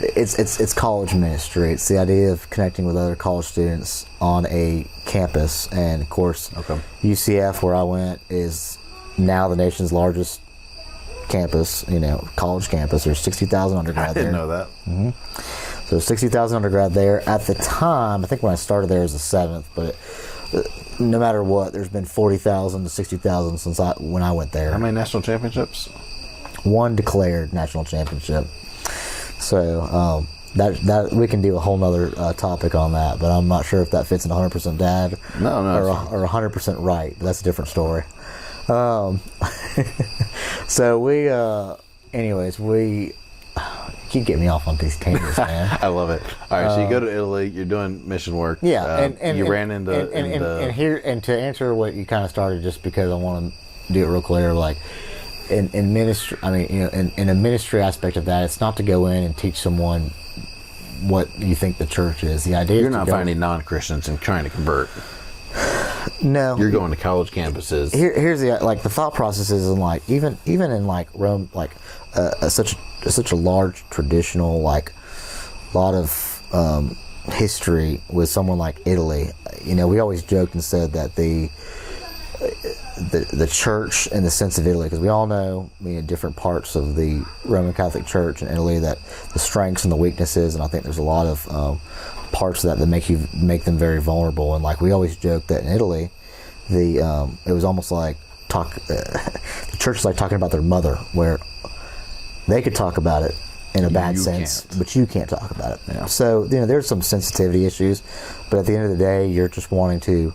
it's college ministry. It's the idea of connecting with other college students on a campus, and of course, UCF, where I went, is now the nation's largest campus. College campus. There's 60,000 undergrad there. I didn't know that. Mm-hmm. So 60,000 undergrad there. At the time, I think when I started there, it was the seventh, but no matter what, there's been 40,000 to 60,000 since when I went there. How many national championships? One declared national championship. So that we can do a whole nother topic on that, but I'm not sure if that fits in 100% dad or 100% right. But that's a different story. So we, anyways, we keep getting me off on these tangents, man. I love it. All right, so you go to Italy. You're doing mission work. Yeah, and you ran into and to answer what you kind of started, just because I want to do it real clear, like. In ministry, I mean, in a ministry aspect of that, it's not to go in and teach someone what you think the church is. The idea you're not finding non-Christians and trying to convert. No, you're going to college campuses. Here's the thought processes, and like even in like Rome, like such a large traditional lot of history with someone like Italy. We always joked and said that the church in the sense of Italy, because we all know different parts of the Roman Catholic Church in Italy, that the strengths and the weaknesses, and I think there's a lot of parts of that make them very vulnerable. And like we always joke that in Italy, it was almost like the church is like talking about their mother, where they could talk about it in a bad sense, but you can't talk about it. Yeah. So there's some sensitivity issues, but at the end of the day, you're just wanting to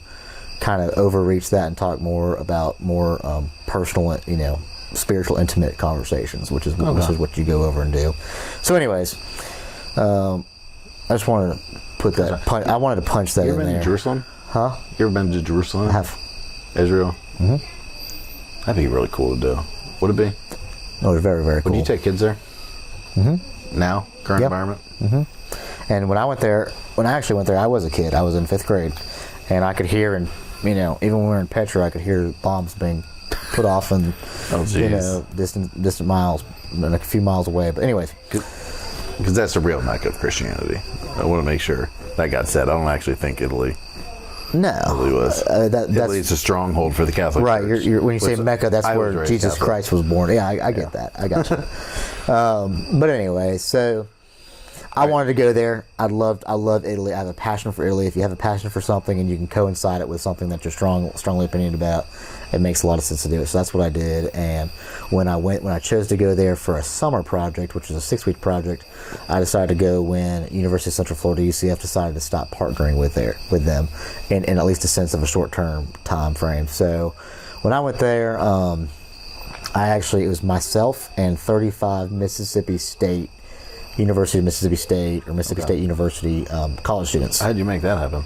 kind of overreach that and talk more about more personal, spiritual, intimate conversations, which is what you go over and do. So, anyways, I just wanted to put that. I wanted to punch that in there. You ever been to Jerusalem? Huh? You ever been to Jerusalem? I have. Israel? Mm-hmm. That'd be really cool to do. Would it be? No, it's very, very cool. Would you take kids there? Mm-hmm. Now? Current environment? Mm-hmm. And when I actually went there, I was a kid. I was in 5th grade. And I could hear, and even when we were in Petra, I could hear bombs being put off in distant miles, and a few miles away. But anyways, because that's the real Mecca of Christianity. I want to make sure that got said. I don't actually think Italy. No, Italy was. Italy's a stronghold for the Catholic Church. Right. You're, when you say Mecca, that's where Jesus Christ was born. Yeah, I get that. I got you. But anyway, so. I wanted to go there. I love Italy. I have a passion for Italy. If you have a passion for something and you can coincide it with something that you're strongly opinionated about, it makes a lot of sense to do it. So that's what I did. And when I chose to go there for a summer project, which was a 6-week project, I decided to go when University of Central Florida, UCF, decided to stop partnering with them in at least a sense of a short-term time frame. So when I went there, it was myself and 35 University of Mississippi State or Mississippi State University college students. How did you make that happen?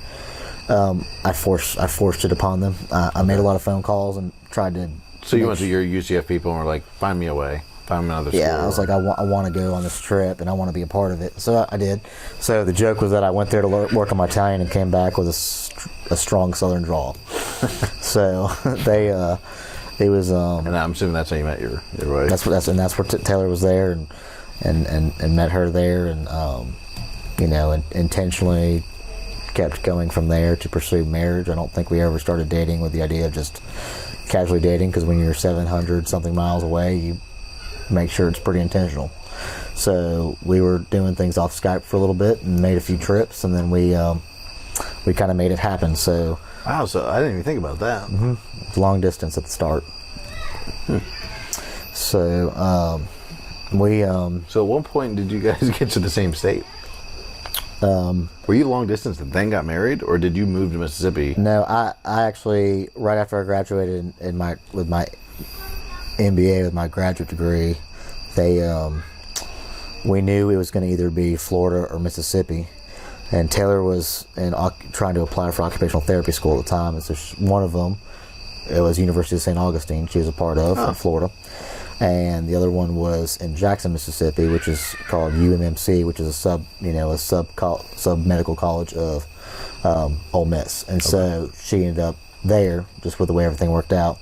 I forced it upon them. I made a lot of phone calls and tried to. So you went to your UCF people and were like, "Find me a way, find me another school." Yeah, I was like, I want to go on this trip and I want to be a part of it. So I did. So the joke was that I went there to work on my Italian and came back with a strong Southern drawl. So it was. And I'm assuming that's how you met your wife. That's where Taylor was there and met her there, and and intentionally kept going from there to pursue marriage. I don't think we ever started dating with the idea of just casually dating, because when you're 700 something miles away, you make sure it's pretty intentional. So we were doing things off Skype for a little bit and made a few trips, and then we kind of made it happen. So wow, so I didn't even think about that. Mm-hmm. Long distance at the start. So so at one point, did you guys get to the same state? Were you long distance and then got married, or did you move to Mississippi? No, I actually, right after I graduated with my MBA, with my graduate degree, we knew it was going to either be Florida or Mississippi, and Taylor was trying to apply for occupational therapy school at the time. And so one of them, it was University of St. Augustine, she was a part of in Florida. And the other one was in Jackson, Mississippi, which is called UMMC, which is a sub medical college of Ole Miss. And so she ended up there, just with the way everything worked out.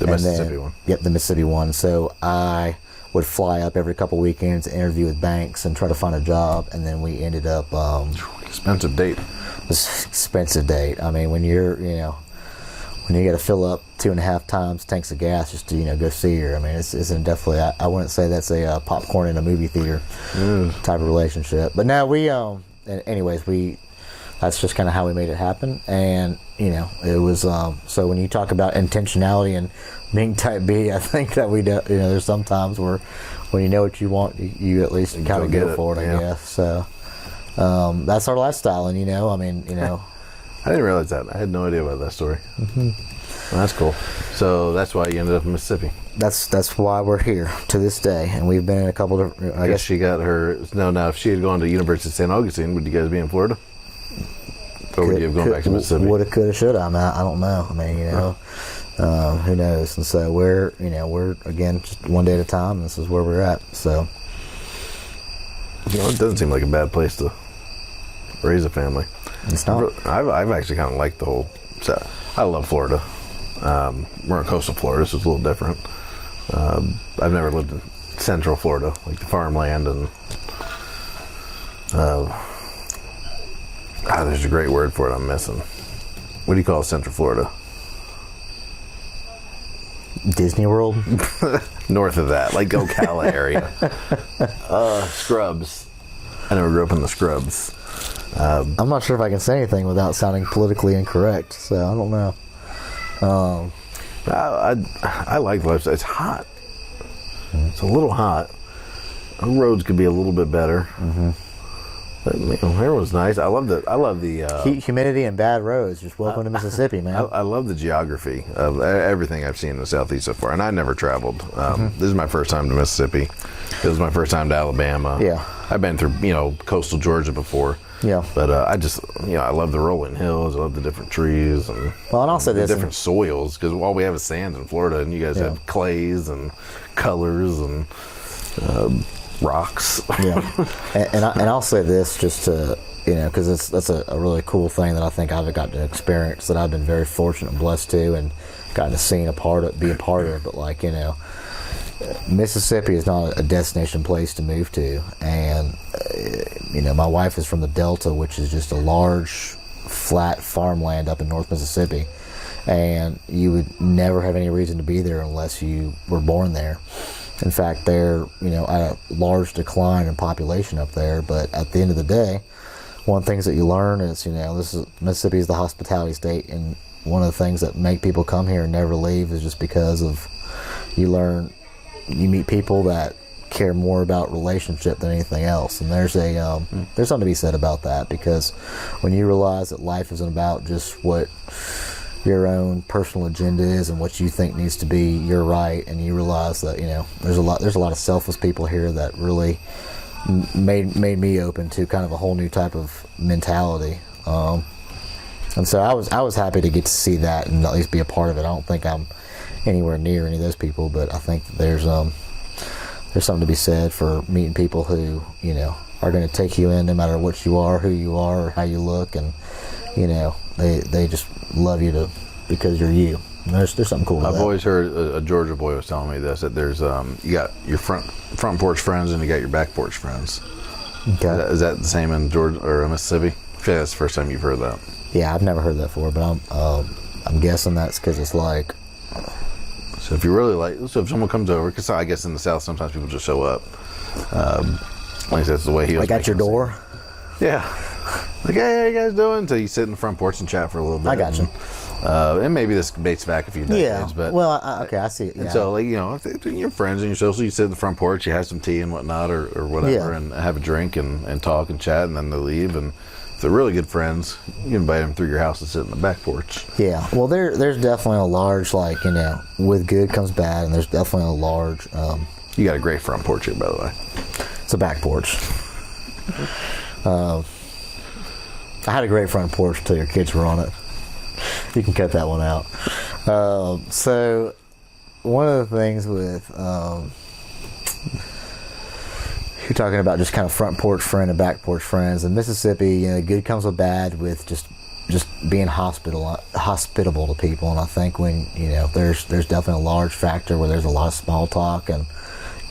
The Mississippi one. Yep, the Mississippi one. So I would fly up every couple weekends, interview with banks, and try to find a job. And then we ended up expensive date. It was expensive date. I mean, when you're when you got to fill up 2.5 times tanks of gas just to go see her. I mean, it's definitely. I wouldn't say that's a popcorn in a movie theater type of relationship. But now anyways, that's just kind of how we made it happen. And it was so when you talk about intentionality and being type B, I think that there's some times where when you know what you want, you at least kind of go for it. I guess so. That's our lifestyle, and I didn't realize that. I had no idea about that story. Mm-hmm. Well, that's cool. So that's why you ended up in Mississippi. That's why we're here to this day, and we've been in a couple of. I guess she got her. No, now if she had gone to University of St. Augustine, would you guys be in Florida? Or would you have gone back to Mississippi? Woulda, coulda, shoulda. I don't know. I mean, who knows? And so we're again just one day at a time. This is where we're at. So. It doesn't seem like a bad place to raise a family. It's not. I've actually kind of liked the whole. I love Florida. We're in coastal Florida, so it's a little different. I've never lived in central Florida, like the farmland, and there's a great word for it I'm missing. What do you call Central Florida? Disney World? North of that, like Ocala area. Scrubs. I never grew up in the scrubs. I'm not sure if I can say anything without sounding politically incorrect, so I don't know. I like the lifestyle. It's hot. It's a little hot. The roads could be a little bit better. Mm-hmm. But everyone's nice. I love the heat, humidity, and bad roads. Just welcome to Mississippi, man. I love the geography of everything I've seen in the Southeast so far, and I never traveled. This is my first time to Mississippi. This was my first time to Alabama. Yeah, I've been through coastal Georgia before. Yeah, but I just I love the rolling hills. I love the different trees and also the different soils, because all we have is sand in Florida, and you guys have clays and colors and rocks. Yeah, and I'll say this just to because that's a really cool thing that I think I've got to experience, that I've been very fortunate and blessed to, and gotten to see be a part of. But Mississippi is not a destination place to move to, and my wife is from the Delta, which is just a large flat farmland up in North Mississippi, and you would never have any reason to be there unless you were born there. In fact, they're at a large decline in population up there, but at the end of the day, one of the things that you learn is Mississippi is the hospitality state, and one of the things that make people come here and never leave is just because of you meet people that care more about relationship than anything else, and there's something to be said about that, because when you realize that life isn't about just what your own personal agenda is and what you think needs to be your right, and you realize that there's a lot of selfless people here that really made me open to kind of a whole new type of mentality, and so I was happy to get to see that and at least be a part of it. I don't think I'm anywhere near any of those people, but I think there's something to be said for meeting people who are going to take you in no matter what you are, who you are, or how you look, and they just love you because you're you. And there's something cool. I've always heard a Georgia boy was telling me this, that there's you got your front porch friends and you got your back porch friends. Okay. Is that the same in Georgia or Mississippi? I feel like that's the first time you've heard that. Yeah, I've never heard that before, but I'm guessing that's because it's like. So if you really if someone comes over, because I guess in the South sometimes people just show up. Like that's the way he was. Like at your door. Yeah. Like, hey, how you guys doing? So you sit in the front porch and chat for a little bit. I got you. And maybe this dates back a few decades. Yeah. But okay, I see it. Yeah. And so, if you're friends and you're social, you sit in the front porch, you have some tea and whatnot, or whatever, and have a drink and talk and chat, and then they leave. And if they're really good friends, you invite them through your house to sit in the back porch. Yeah. Well, there's definitely a large, with good comes bad, and there's definitely a large. You got a great front porch here, by the way. It's a back porch. I had a great front porch until your kids were on it. You can cut that one out. So, one of the things with you're talking about just kind of front porch friend and back porch friends. In Mississippi, good comes with bad with just just being hospitable to people. And I think when, there's definitely a large factor where there's a lot of small talk, and,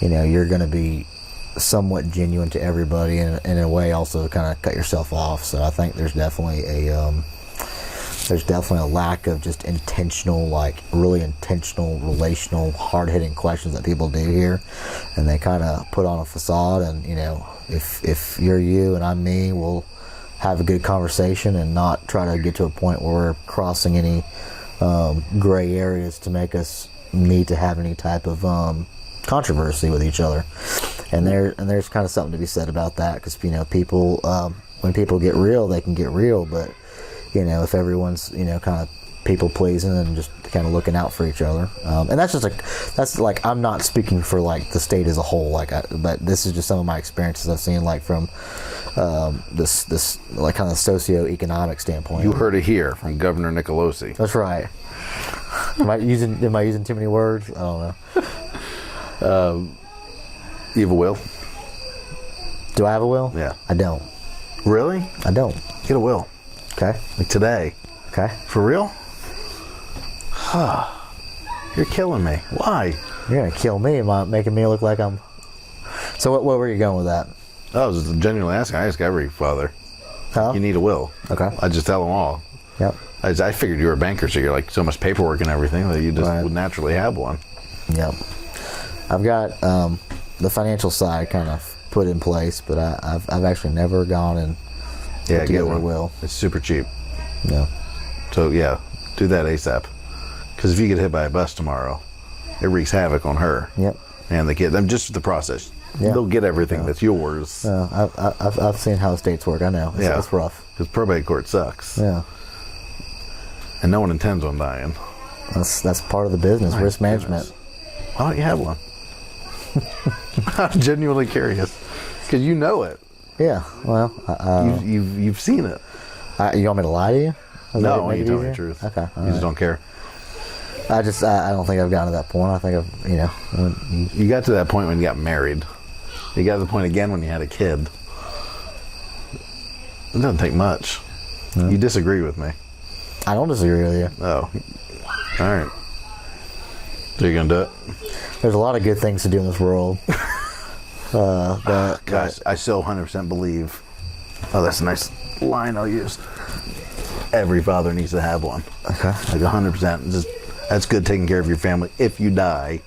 you're going to be somewhat genuine to everybody, and in a way also kind of cut yourself off. So I think there's definitely a lack of just intentional, like really intentional, relational, hard-hitting questions that people do here, and they kind of put on a facade. And if you're you and I'm me, we'll have a good conversation and not try to get to a point where we're crossing any gray areas to make us need to have any type of controversy with each other. And there's kind of something to be said about that, because people, when people get real, they can get real. But if everyone's kind of people pleasing and just kind of looking out for each other, and that's like I'm not speaking for like the state as a whole, but this is just some of my experiences I've seen, like from this like kind of socioeconomic standpoint. You heard it here from Governor Nicolosi. That's right. Am I using too many words? I don't know. You have a will? Do I have a will? Yeah. I don't. Really? I don't. Get a will. Okay. Like today. Okay. For real? You're killing me. Why? You're gonna kill me, making me look like I'm. So what were you going with that? I was genuinely asking. I ask every father. Huh? You need a will. Okay. I just tell them all. Yep. I figured you were a banker, so you're like so much paperwork and everything that you just would naturally have one. Yep. I've got the financial side kind of put in place, but I've actually never gone and put together a will. It's super cheap. Yeah. So yeah, do that ASAP. Because if you get hit by a bus tomorrow, it wreaks havoc on her. Yep. And the kid. I'm just the process. Yeah. They'll get everything that's yours. I've seen how estates work. I know. It's rough. Because probate court sucks. Yeah. And no one intends on dying. That's part of the business. Risk management. Why don't you have one? I'm genuinely curious. Because you know it. Yeah. Well, you've seen it. You want me to lie to you? No, you tell me the truth. Okay. You just don't care. I don't think I've gotten to that point. I think You got to that point when you got married. You got to the point again when you had a kid. It doesn't take much. No. You disagree with me. I don't disagree with you. Oh. All right. So you're going to do it? There's a lot of good things to do in this world. Gosh, I so 100% believe. Oh, that's a nice line I'll use. Every father needs to have one. Okay. Like 100%. That's good taking care of your family. If you die,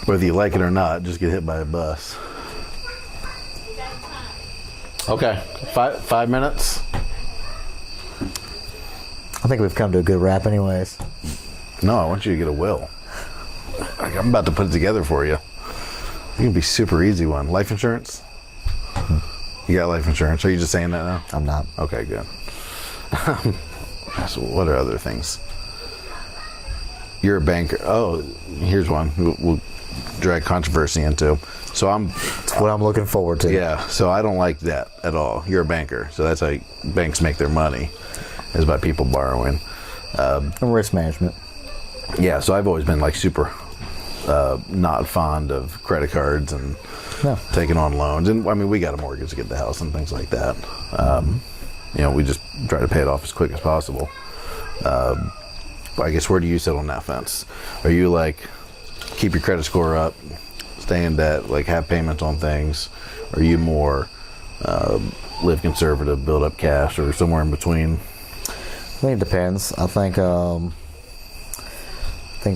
whether you like it or not, just get hit by a bus. Okay. 5 minutes? I think we've come to a good wrap anyways. No, I want you to get a will. I'm about to put it together for you. It can be super easy one. Life insurance? You got life insurance. Are you just saying that now? I'm not. Okay, good. So what are other things? You're a banker. Oh, here's one we'll drag controversy into. So it's what I'm looking forward to. Yeah, so I don't like that at all. You're a banker, so that's how banks make their money, is by people borrowing. And risk management. Yeah, so I've always been like super not fond of credit cards and taking on loans. And I mean, we got a mortgage to get the house and things like that. We just try to pay it off as quick as possible. I guess where do you sit on that fence? Are you like keep your credit score up, stay in debt, like have payments on things? Or are you more live conservative, build up cash, or somewhere in between? I think it depends. I think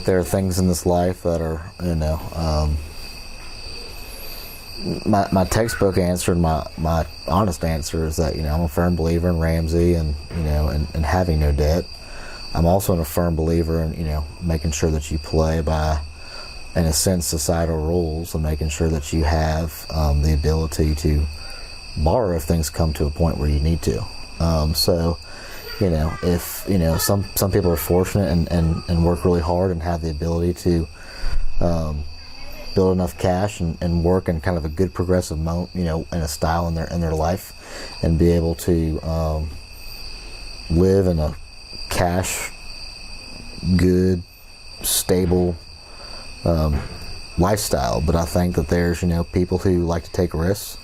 there are things in this life that are, my textbook answer and my honest answer is that, I'm a firm believer in Ramsey and having no debt. I'm also a firm believer in, making sure that you play by, in a sense, societal rules, and making sure that you have the ability to borrow if things come to a point where you need to. If some people are fortunate and work really hard and have the ability to build enough cash and work in kind of a good progressive mode, in a style in their life, and be able to live in a cash, good, stable lifestyle. But I think that there's people who like to take risks,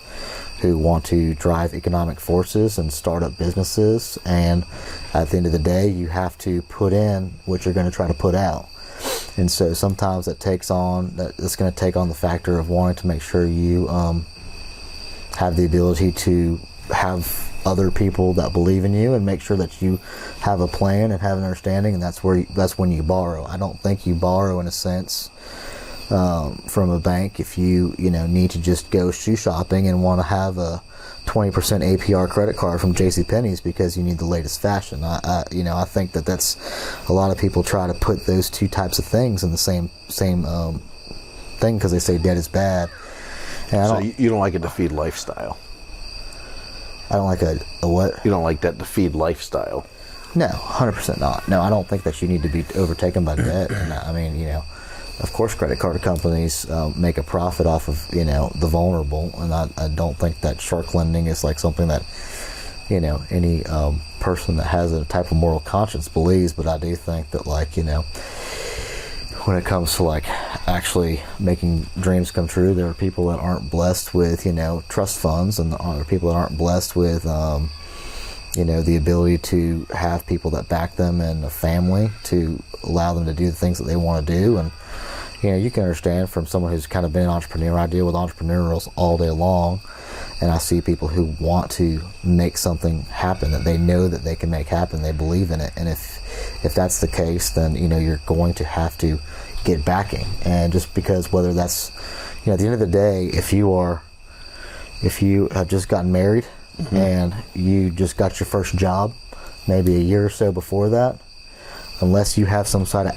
who want to drive economic forces and start up businesses. And at the end of the day, you have to put in what you're going to try to put out. And so sometimes it's going to take on the factor of wanting to make sure you have the ability to have other people that believe in you and make sure that you have a plan and have an understanding, and that's when you borrow. I don't think you borrow in a sense from a bank if you need to just go shoe shopping and want to have a 20% APR credit card from JCPenney's because you need the latest fashion. I think that's a lot of people try to put those two types of things in the same thing because they say debt is bad. And so you don't like a defeat lifestyle? I don't like a what? You don't like that defeat lifestyle? No, 100% not. No, I don't think that you need to be overtaken by debt. And I mean, of course, credit card companies make a profit off of the vulnerable, and I don't think that shark lending is like something that any person that has a type of moral conscience believes. But I do think that when it comes to actually making dreams come true, there are people that aren't blessed with trust funds, and there are people that aren't blessed with the ability to have people that back them and a family to allow them to do the things that they want to do. And you can understand from someone who's kind of been an entrepreneur. I deal with entrepreneurs all day long, and I see people who want to make something happen that they know that they can make happen. They believe in it, and if that's the case, then you're going to have to get backing. And just because whether that's at the end of the day, if you have just gotten married and you just got your first job maybe a year or so before that, unless you have some sort of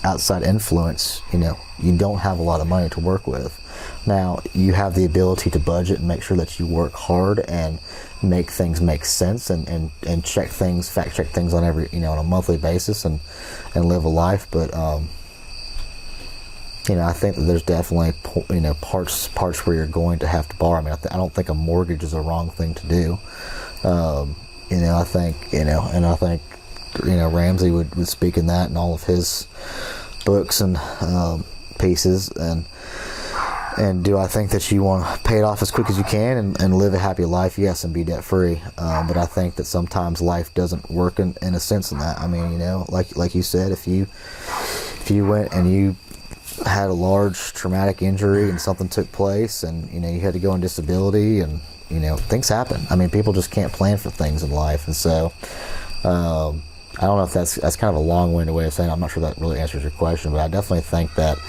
outside influence, you don't have a lot of money to work with. Now, you have the ability to budget and make sure that you work hard and make things make sense and fact check things on on a monthly basis and live a life. But I think that there's definitely parts where you're going to have to borrow. I mean, I don't think a mortgage is a wrong thing to do. I think Ramsey would speak in that in all of his books and pieces. And do I think that you want to pay it off as quick as you can and live a happy life? Yes, and be debt free. But I think that sometimes life doesn't work in a sense in that. I mean, like you said, if you went and you had a large traumatic injury and something took place and you had to go on disability and things happen. I mean, people just can't plan for things in life. And so I don't know if that's kind of a long-winded way of saying it. I'm not sure that really answers your question, but I definitely think that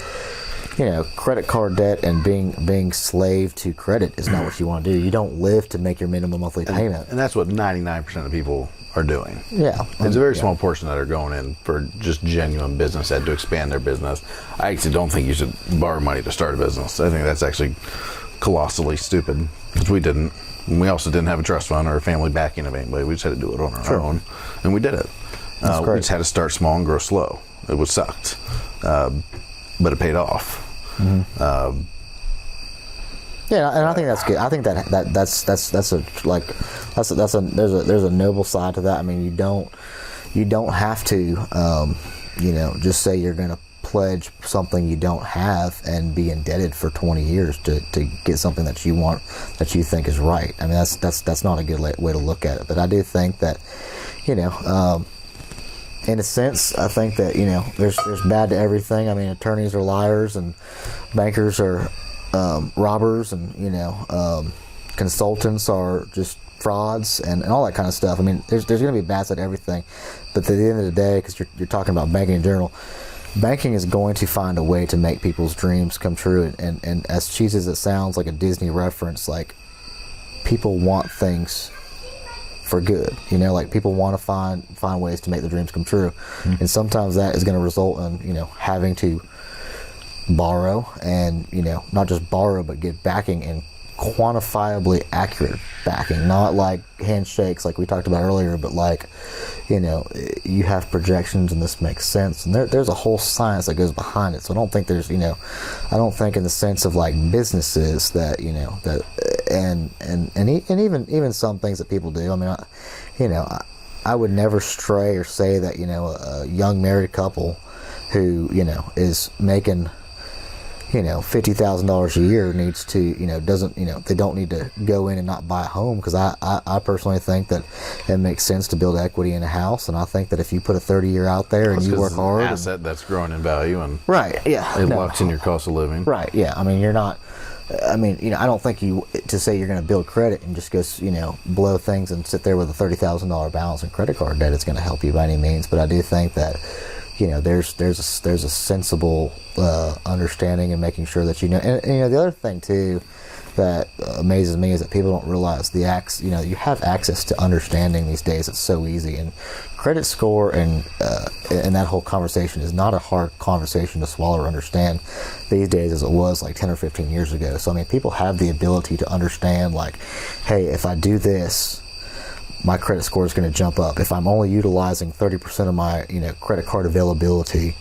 credit card debt and being slave to credit is not what you want to do. You don't live to make your minimum monthly payment. And that's what 99% of people are doing. Yeah. It's a very small portion that are going in for just genuine business to expand their business. I actually don't think you should borrow money to start a business. I think that's actually colossally stupid, because we didn't. And we also didn't have a trust fund or a family backing of anybody. We just had to do it on our own, and we did it. We just had to start small and grow slow. It was sucked, but it paid off. Mm-hmm. Yeah, and I think that's good. I think there's a noble side to that. I mean, you don't have to just say you're going to pledge something you don't have and be indebted for 20 years to get something that you want, that you think is right. I mean, that's not a good way to look at it. But I do think that in a sense, I think that there's bad to everything. I mean, attorneys are liars and bankers are robbers, and consultants are just frauds and all that kind of stuff. I mean, there's going to be bad side to everything, but at the end of the day, because you're talking about banking in general, banking is going to find a way to make people's dreams come true. And as cheesy as it sounds, like a Disney reference, like people want things for good, like people want to find ways to make their dreams come true. Mm-hmm. And sometimes that is going to result in having to borrow, and not just borrow but get backing, and quantifiably accurate backing, not like handshakes like we talked about earlier, but like you have projections and this makes sense, and there's a whole science that goes behind it. So I don't think there's I don't think in the sense of like businesses that that and even some things that people do. I mean, I would never stray or say that a young married couple who is making $50,000 a year needs to, doesn't, they don't need to go in and not buy a home, because I personally think that it makes sense to build equity in a house, and I think that if you put a 30-year out there and you work hard, it's an asset that's growing in value, and right, yeah, it locks in your cost of living, right, yeah. I mean, you're not. I mean, I don't think to say you're going to build credit and just go, blow things and sit there with a $30,000 balance in credit card debt is going to help you by any means. But I do think that, there's a sensible understanding and making sure that And the other thing too that amazes me is that people don't realize you have access to understanding these days. It's so easy, and credit score and that whole conversation is not a hard conversation to swallow or understand these days as it was like 10 or 15 years ago. So I mean, people have the ability to understand, like, hey, if I do this, my credit score is going to jump up. If I'm only utilizing 30% of my credit card availability,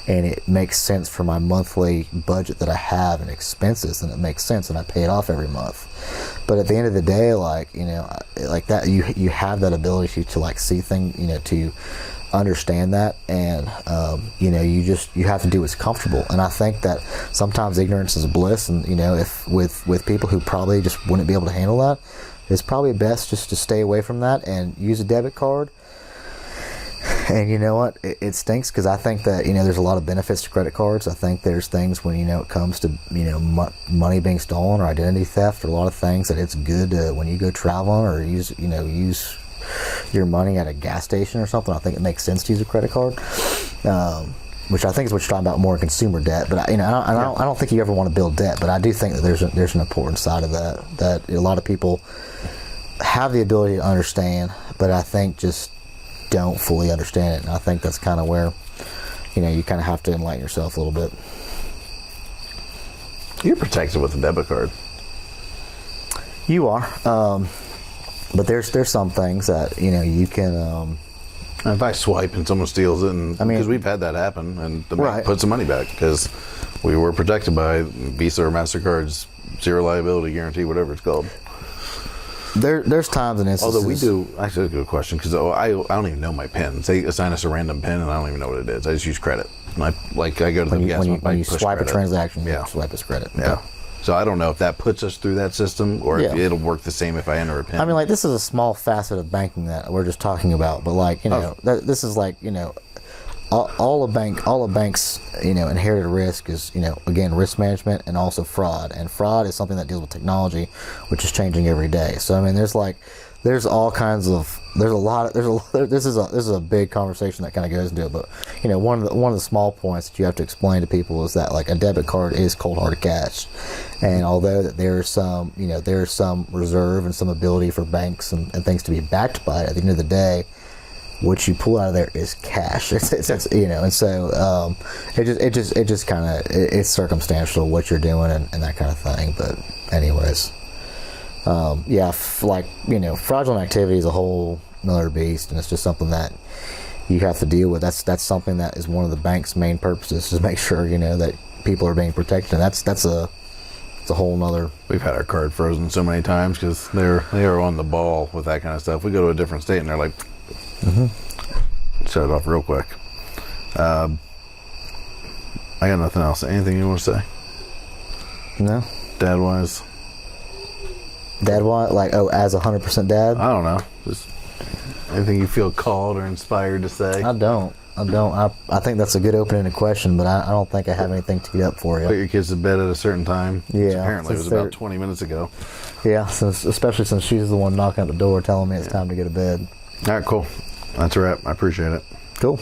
and it makes sense for my monthly budget that I have and expenses, then it makes sense, and I pay it off every month. But at the end of the day, like that, you have that ability to like see things, to understand that, and you have to do what's comfortable. And I think that sometimes ignorance is bliss, and if with people who probably just wouldn't be able to handle that, it's probably best just to stay away from that and use a debit card. And you know what? It stinks, because I think that there's a lot of benefits to credit cards. I think there's things when it comes to money being stolen or identity theft, or a lot of things that it's good to, when you go traveling or use your money at a gas station or something. I think it makes sense to use a credit card. Which I think is what you're talking about, more consumer debt. But I don't think you ever want to build debt. But I do think that there's an important side of that a lot of people have the ability to understand, but I think just don't fully understand it. And I think that's kind of where you kind of have to enlighten yourself a little bit. You're protected with a debit card. You are, but there's some things that you can. If I swipe and someone steals it, and because we've had that happen, and the bank puts the money back, because we were protected by Visa or MasterCard's zero liability guarantee, whatever it's called. There's times and instances. Although we do, actually, that's a good question, because I don't even know my PIN. They assign us a random PIN, and I don't even know what it is. I just use credit. And I go to the gas pump, when you push swipe credit. A transaction, you swipe as credit. Yeah. So I don't know if that puts us through that system, or if it'll work the same if I enter a PIN. I mean, like, this is a small facet of banking that we're just talking about, but like, this is like, all the banks, inherited risk is, again, risk management and also fraud. And fraud is something that deals with technology, which is changing every day. So I mean, there's all kinds of, this is a big conversation that kind of goes into it. But one of the small points that you have to explain to people is that, like, a debit card is cold hard cash, and although that there's some reserve and some ability for banks and things to be backed by it, at the end of the day, what you pull out of there is cash. It's and so it just kind of, it's circumstantial what you're doing and that kind of thing. But anyways. Fraudulent activity is a whole another beast, and it's just something that you have to deal with. That's something that is one of the bank's main purposes, to make sure that people are being protected. And it's a whole nother. We've had our card frozen so many times because they are on the ball with that kind of stuff. We go to a different state and they're like, shut it off real quick. I got nothing else. Anything you want to say? No. Dad wise. Dad want, like, as 100% dad? I don't know. Just anything you feel called or inspired to say? I don't. I think that's a good opening question, but I don't think I have anything teed up for you. Put your kids to bed at a certain time. Yeah. Apparently it was about 20 minutes ago. Yeah, especially since she's the one knocking at the door telling me it's time to go to bed. All right, cool. That's a wrap. I appreciate it. Cool.